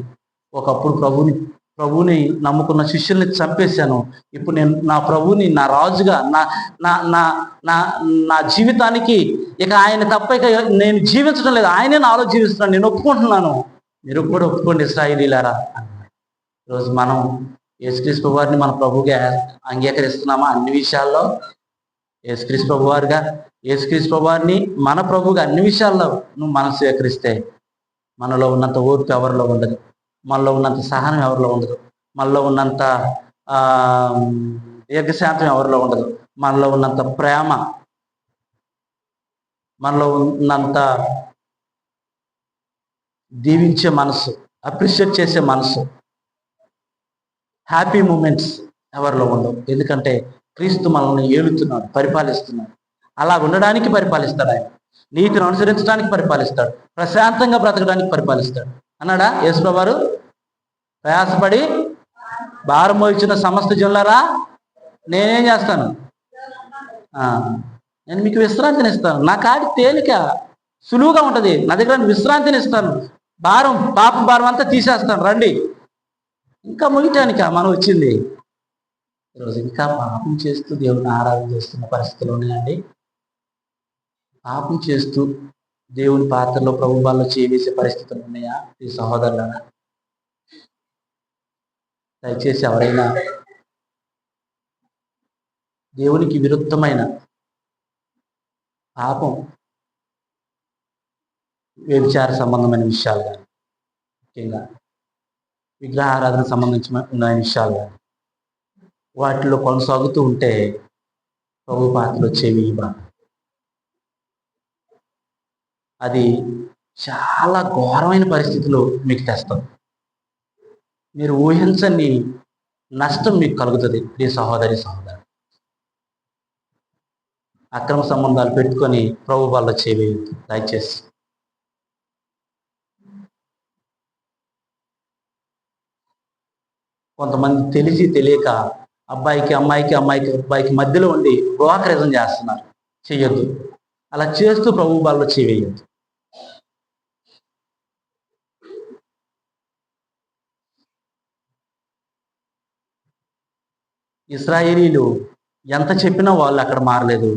[SPEAKER 1] ఒకప్పుడు ప్రభుని నమ్ముకున్న శిష్యుల్ని చంపేశాను, ఇప్పుడు నేను నా ప్రభుని నా రాజుగా, నా నా నా నా నా జీవితానికి ఇక ఆయన తప్ప ఇక నేను జీవించడం లేదు, ఆయనే నాలో జీవిస్తున్నాను, నేను ఒప్పుకుంటున్నాను, మీరు కూడా ఒప్పుకోండి ఇశ్రాయేలీయులారా. ఈరోజు మనం యేసుక్రీస్తు వారిని మన ప్రభువుగా అంగీకరిస్తున్నామా? అన్ని విషయాల్లో యేసుక్రీస్తు వారిని మన ప్రభువుగా అన్ని విషయాల్లో మనం స్వీకరిస్తే మనలో ఉన్నంత ఓర్పు ఎవరిలో ఉండదు, మనలో ఉన్నంత సహనం ఎవరిలో ఉండదు, మనలో ఉన్నంత దీర్ఘశాంతం ఎవరిలో ఉండదు, మనలో ఉన్నంత ప్రేమ, మనలో ఉన్నంత దీవించే మనసు, అప్రిషియేట్ చేసే మనసు, హ్యాపీ మూమెంట్స్ ఎవరిలో ఉండవు. ఎందుకంటే క్రీస్తు మనల్ని ఏలుతున్నాడు, పరిపాలిస్తున్నాడు. అలా ఉండడానికి పరిపాలిస్తాడు ఆయన, నీతిని అనుసరించడానికి పరిపాలిస్తాడు, ప్రశాంతంగా బ్రతకడానికి పరిపాలిస్తాడు. అన్నాడా యేసు వారు? ప్రయాసపడి భారం మోయించిన సమస్త జనులారా నేనేం చేస్తాను? నేను మీకు విశ్రాంతిని ఇస్తాను. నా కాడి తేలిక సులువుగా ఉంటుంది, నా దగ్గర విశ్రాంతిని ఇస్తాను, పాప భారం అంతా తీసేస్తాను, రండి. ఇంకా ముగిటానిక మనం వచ్చింది? ఈరోజు ఇంకా పాపం చేస్తూ దేవుని ఆరాధన చేస్తున్న పరిస్థితులు ఉన్నాయండి. పాపం చేస్తూ దేవుని పాత్రలో ప్రభు వాళ్ళలో చేసే పరిస్థితులు ఉన్నాయా ఈ సహోదరులరా? దయచేసి ఎవరైనా దేవునికి విరుద్ధమైన పాపం, వ్యభిచార సంబంధమైన విషయాలు కానీ, ముఖ్యంగా విగ్రహారాధన సంబంధించిన విషయాలు కానీ, వాటిలో కొనసాగుతూ ఉంటే ప్రభు పాత్రలు వచ్చేవి. అది చాలా ఘోరమైన పరిస్థితులు మీకు తెస్తుంది. మీరు ఊహించని నష్టం మీకు కలుగుతుంది. ప్రియ సహోదరి సహోదరు, అక్రమ సంబంధాలు పెట్టుకొని ప్రభు వాళ్ళు చేయవేయద్దు దయచేసి. కొంతమంది తెలిసి తెలియక అబ్బాయికి అమ్మాయికి, అమ్మాయికి అబ్బాయికి మధ్యలో ఉండి బ్రోకరిజం చేస్తున్నారు. చెయ్యొద్దు. అలా చేస్తూ ప్రభు వాళ్ళు చేయవేయద్దు. ఇశ్రాయేలీలు ఎంత చెప్పినా వాళ్ళు అక్కడ మారలేదు.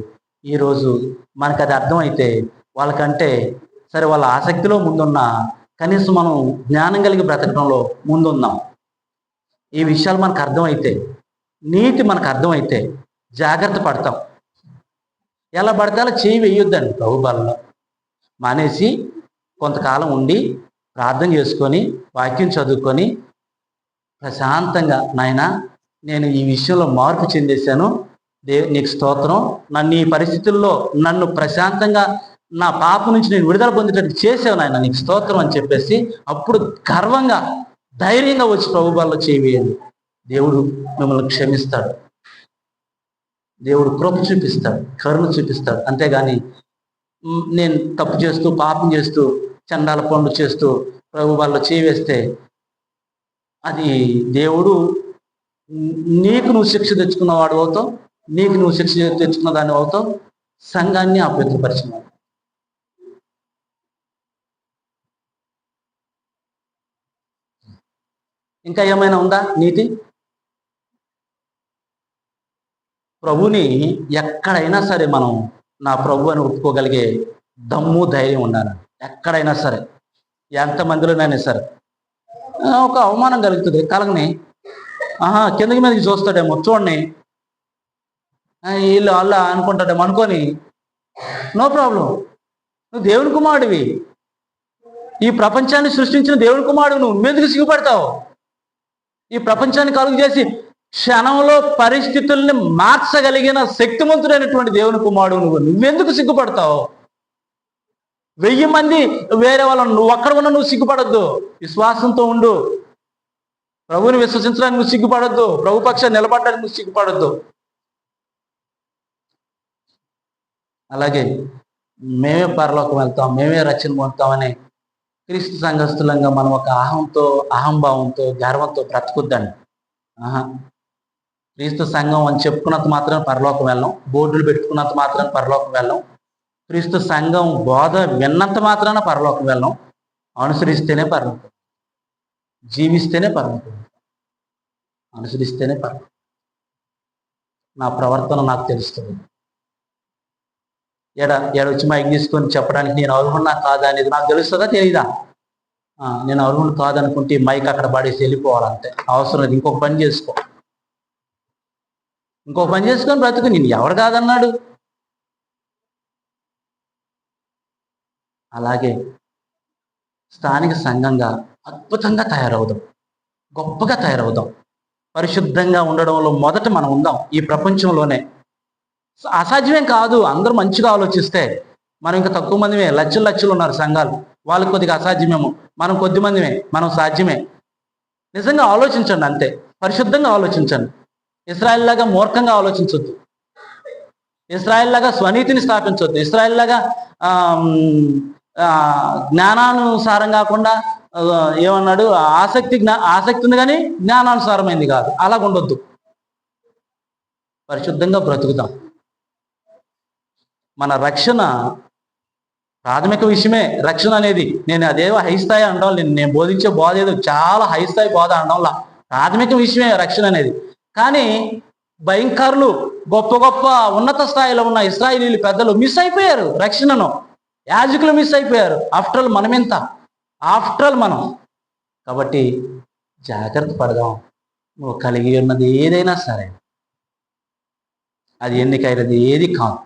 [SPEAKER 1] ఈరోజు మనకు అది అర్థమైతే వాళ్ళకంటే సరే వాళ్ళ ఆసక్తిలో ముందున్నా కనీసం మనం జ్ఞానం కలిగి బ్రతకడంలో ముందున్నాం. ఈ విషయాలు మనకు అర్థమైతే, నీతి మనకు అర్థమైతే జాగ్రత్త పడతాం. ఎలా పడితే అలా చేయి వేయొద్దండి. ప్రభు బలలో మానేసి కొంతకాలం ఉండి ప్రార్థన చేసుకొని వాక్యం చదువుకొని ప్రశాంతంగా, నాయనా నేను ఈ విషయంలో మార్పు చెందేశాను, నీకు స్తోత్రం, నన్ను ఈ పరిస్థితుల్లో నన్ను ప్రశాంతంగా నా పాప నుంచి నేను విడుదల పొందేటట్టు చేసావు నాయన, నీకు స్తోత్రం అని చెప్పేసి అప్పుడు గర్వంగా ధైర్యంగా వచ్చి ప్రభు బలలో చేయవేయండి. దేవుడు మిమ్మల్ని క్షమిస్తాడు. దేవుడు కృప చూపిస్తాడు, కరుణ చూపిస్తాడు. అంతేగాని నేను తప్పు చేస్తూ పాపం చేస్తూ చండాల పనులు చేస్తూ ప్రభు బలలో చేయవేస్తే అది దేవుడు నీకు నువ్వు శిక్ష తెచ్చుకున్నవాడు అవుతావు, నీకు నువ్వు శిక్ష తెచ్చుకున్న దాన్ని అవుతావు, సంఘాన్ని అపవిత్రపరిచిన. ఇంకా ఏమైనా ఉందా నీతి? ప్రభుని ఎక్కడైనా సరే మనం నా ప్రభు అని ఒప్పుకోగలిగే దమ్ము ధైర్యం ఉండాలి. ఎక్కడైనా సరే, ఎంతమందిలోనైనా సరే. ఒక అవమానం కలుగుతుంది, కలగని కిందకి మీదకి చూస్తాడేమో, చూడండి వీళ్ళు అలా అనుకుంటాడేమో అనుకొని నో ప్రాబ్లం. నువ్వు దేవుని కుమారుడివి, ఈ ప్రపంచాన్ని సృష్టించిన దేవుని కుమారుడు, నువ్వెందుకు సిగ్గుపడతావు? ఈ ప్రపంచాన్ని కలుగు చేసి క్షణంలో పరిస్థితుల్ని మార్చగలిగిన శక్తివంతుడైనటువంటి దేవుని కుమారుడు నువ్వెందుకు సిగ్గుపడతావు? 1000 మంది వేరే వాళ్ళను, నువ్వు అక్కడ ఉన్న నువ్వు సిగ్గుపడద్దు. విశ్వాసంతో ఉండు. ప్రభుని విశ్వసించడానికి నువ్వు సిగ్గుపడద్దు. ప్రభు పక్షాన్ని నిలబడడానికి నువ్వు సిగ్గుపడద్దు. అలాగే మేమే పరలోకం వెళ్తాం, మేమే రక్షణ పొందుతామని క్రీస్తు సంఘస్థులంగా మనం ఒక అహంభావంతో గర్వంతో బ్రతకొద్దండి. క్రీస్తు సంఘం అని చెప్పుకున్నంత మాత్రం పరలోకం వెళ్ళం, బోర్డులు పెట్టుకున్నంత మాత్రం పరలోకం వెళ్ళం, క్రీస్తు సంఘం బోధ విన్నంత మాత్రాన పరలోకం వెళ్ళం. అనుసరిస్తేనే పరలోకం, జీవిస్తేనే పరలోకం, అనుసరిస్తేనే పరలోకం. నా ప్రవర్తన నాకు తెలుస్తుంది. ఏడొచ్చి మైక్ తీసుకొని చెప్పడానికి నేను అర్హున్నా కాదా అనేది నాకు తెలుస్తుందా తెలీదా? నేను అర్హుడు కాదనుకుంటే మైక్ అక్కడ పడేసి వెళ్ళిపోవాలంతే. అవసరం లేదు. ఇంకొక పని చేసుకొని బ్రతుకు. నేను ఎవరు కాదన్నాడు? అలాగే స్థానిక సంఘంగా అద్భుతంగా తయారవుదాం, గొప్పగా తయారవుదాం. పరిశుద్ధంగా ఉండడంలో మొదట మనం ఉందాం. ఈ ప్రపంచంలోనే అసాధ్యమేం కాదు. అందరూ మంచిగా ఆలోచిస్తే మనం ఇంకా తక్కువ మందిమే. లక్షలు ఉన్నారు సంఘాలు, వాళ్ళకి కొద్దిగా అసాధ్యమేమో, మనం కొద్ది మందిమే, మనం సాధ్యమే. నిజంగా ఆలోచించండి, అంతే. పరిశుద్ధంగా ఆలోచించండి. ఇశ్రాయేల్ లాగా మూర్ఖంగా ఆలోచించొద్దు. ఇశ్రాయేల్ లాగా స్వనీతిని స్థాపించొద్దు. ఇశ్రాయేల్ లాగా జ్ఞానానుసారం కాకుండా ఏమన్నాడు, ఆసక్తి ఉంది కానీ జ్ఞానానుసారమైంది కాదు. అలాగ ఉండొద్దు. పరిశుద్ధంగా బ్రతుకుతాం. మన రక్షణ ప్రాథమిక విషయమే. రక్షణ అనేది నేను అదేవో హైస్థాయి అనడం, నేను బోధించే బోధ ఏదో చాలా హైస్థాయి బోధ అనడంలా. ప్రాథమిక విషయమే రక్షణ అనేది. కానీ భయంకరులు, గొప్ప గొప్ప ఉన్నత స్థాయిలో ఉన్న ఇశ్రాయేలీయులు పెద్దలు మిస్ అయిపోయారు రక్షణను. యాజకులు మిస్ అయిపోయారు. ఆఫ్టర్ ఆల్ మనమెంత? ఆఫ్టర్ ఆల్ మనం. కాబట్టి జాగ్రత్త పడదాం. నువ్వు కలిగి ఉన్నది ఏదైనా సరే, అది ఎన్నికైనది ఏది కాదు.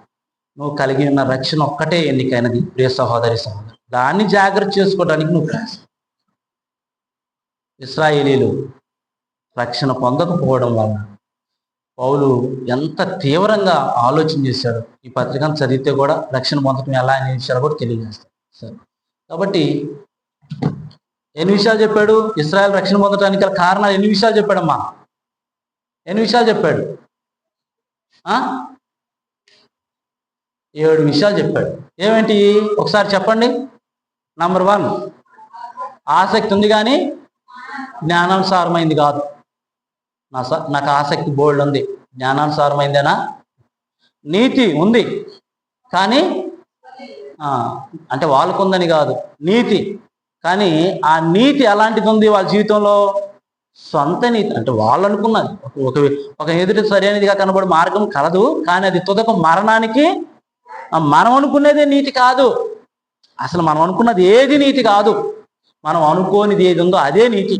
[SPEAKER 1] నువ్వు కలిగి ఉన్న రక్షణ ఒక్కటే ఎన్నికైనది ప్రియ సహోదరి సహోదరు. దాన్ని జాగ్రత్త చేసుకోవడానికి నువ్వు ప్రయాసం. ఇశ్రాయేలీలు రక్షణ పొందకపోవడం వల్ల పౌలు ఎంత తీవ్రంగా ఆలోచన చేశాడు. ఈ పత్రికను చదివితే కూడా రక్షణ పొందడం ఎలా అనే విషయాలు కూడా తెలియజేస్తాడు. సరే, కాబట్టి ఎన్ని విషయాలు చెప్పాడు? ఇశ్రాయేల్ రక్షణ పొందడానికి గల కారణాలు ఎన్ని విషయాలు చెప్పాడమ్మా? ఎన్ని విషయాలు చెప్పాడు? 7 విషయాలు చెప్పాడు. ఏమేంటి ఒకసారి చెప్పండి. నంబర్ 1, ఆసక్తి ఉంది కానీ జ్ఞానానుసారమైంది కాదు. నాకు ఆసక్తి బోల్డ్ ఉంది, జ్ఞానానుసారమైందేనా? నీతి ఉంది కానీ అంటే వాళ్ళకుందని కాదు, నీతి. కానీ ఆ నీతి ఎలాంటిది ఉంది వాళ్ళ జీవితంలో? సొంత నీతి. అంటే వాళ్ళు అనుకున్నది ఒక ఎదుటి సరైనదిగా కనబడే మార్గం కలదు, కానీ అది తుదకు మరణానికి. మనం అనుకునేదే నీతి కాదు. అసలు మనం అనుకున్నది ఏది నీతి కాదు. మనం అనుకోనిది ఏది ఉందో అదే నీతి.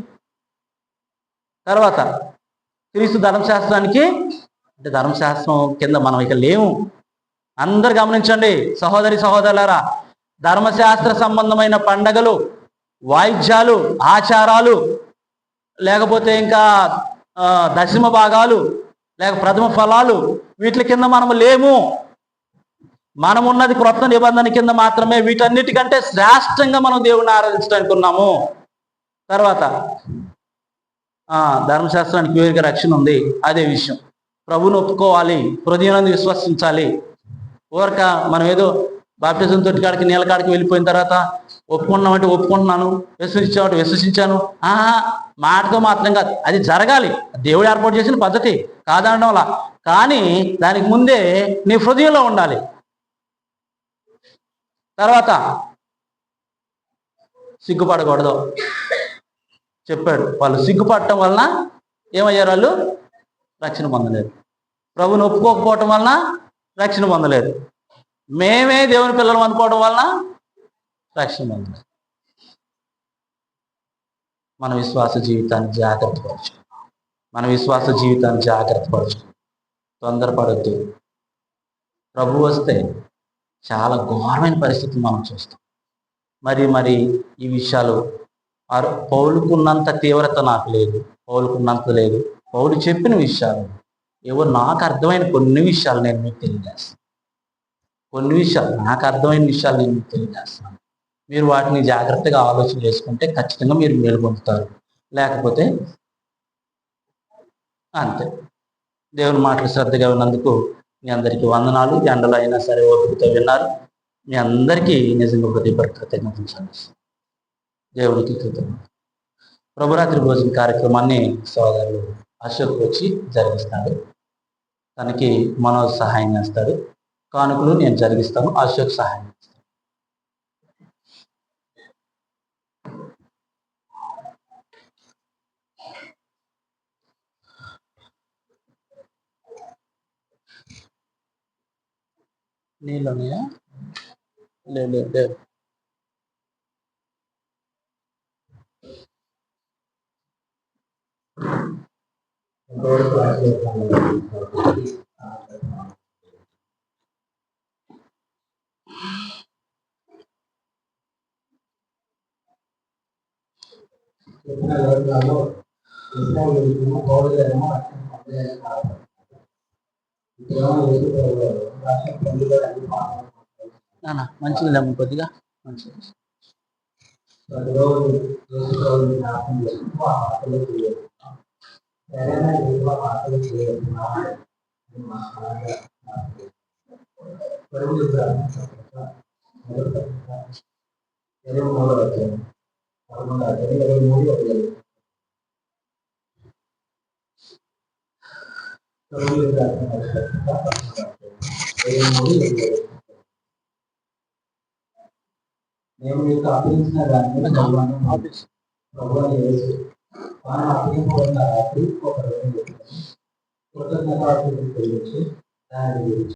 [SPEAKER 1] తర్వాత క్రీస్తు ధర్మశాస్త్రానికి, అంటే ధర్మశాస్త్రం కింద మనం ఇక లేము. అందరు గమనించండి సహోదరి సహోదరులారా, ధర్మశాస్త్ర సంబంధమైన పండగలు, వాయిద్యాలు, ఆచారాలు, లేకపోతే ఇంకా దశమ భాగాలు, లేక ప్రథమ ఫలాలు, వీటి కింద మనము లేము. మనం ఉన్నది క్రొత్త నిబంధన కింద మాత్రమే. వీటన్నిటికంటే శ్రేష్టంగా మనం దేవుణ్ణి ఆరాధించడానికి ఉన్నాము. తర్వాత ధర్మశాస్త్రానికి వేరుగా రక్షణ ఉంది, అదే విషయం. ప్రభువుని ఒప్పుకోవాలి, హృదయాన్ని విశ్వసించాలి. ఊరక మనం ఏదో బాప్టిజం తొట్టికాడికి నీళ్ళకాడికి వెళ్ళిపోయిన తర్వాత ఒప్పుకున్నామంటే ఒప్పుకుంటున్నాను, విశ్వసించామంటే విశ్వసించాను, మాటతో మాత్రం కాదు, అది జరగాలి. దేవుడు ఏర్పాటు చేసిన పద్ధతి కాదనడం వల్ల. కానీ దానికి ముందే నీ హృదయంలో ఉండాలి. తర్వాత సిగ్గుపడకూడదు చెప్పాడు. వాళ్ళు సిగ్గుపడటం వలన ఏమయ్యారు? వాళ్ళు రక్షణ పొందలేరు. ప్రభుని ఒప్పుకోకపోవటం వలన రక్షణ పొందలేరు. మేమే దేవుని పిల్లలు అనుకోవడం వలన రక్షణ పొందలేదు. మన విశ్వాస జీవితాన్ని జాగ్రత్త పరచు. తొందరపడద్దు. ప్రభు వస్తే చాలా ఘోరమైన పరిస్థితి మనం చూస్తాం. మరి ఈ విషయాలు పౌలుకున్నంత తీవ్రత నాకు లేదు, పౌలు చెప్పిన విషయాలు ఏవో నాకు అర్థమైన కొన్ని విషయాలు నేను మీకు తెలియజేస్తాను. నాకు అర్థమైన విషయాలు నేను మీకు తెలియజేస్తాను. మీరు వాటిని జాగ్రత్తగా ఆలోచన చేసుకుంటే ఖచ్చితంగా మీరు మేలు పొందుతారు. లేకపోతే అంతే. దేవుని మాటలు శ్రద్ధగా విన్నందుకు మీ అందరికీ వందనాలు. ఎండలో అయినా సరే ఓపికతో విన్నారు. మీ అందరికీ నిజంగా హృదయపూర్వక కృతజ్ఞతలు చెల్లిస్తున్నాను. దేవునికి కృతజ్ఞతలు. ప్రభురాత్రి భోజన కార్యక్రమాన్ని సోదరులు అశోక్ వచ్చి జరిగిస్తాడు. తనకి మనోజ్ సహాయం చేస్తాడు. కానుకలు నేను జరిగిస్తాను, అశోక్ సహాయం చేస్తాను. నీళ్ళు ఉన్నాయా? లేదు. మంచిది లేము కొద్దిగా మంచిది.
[SPEAKER 2] నేను మీకు అప్పగించిన దాన్ని అప్పగించబడిన రాత్రి ఒక కృతజ్ఞత దాని గురించి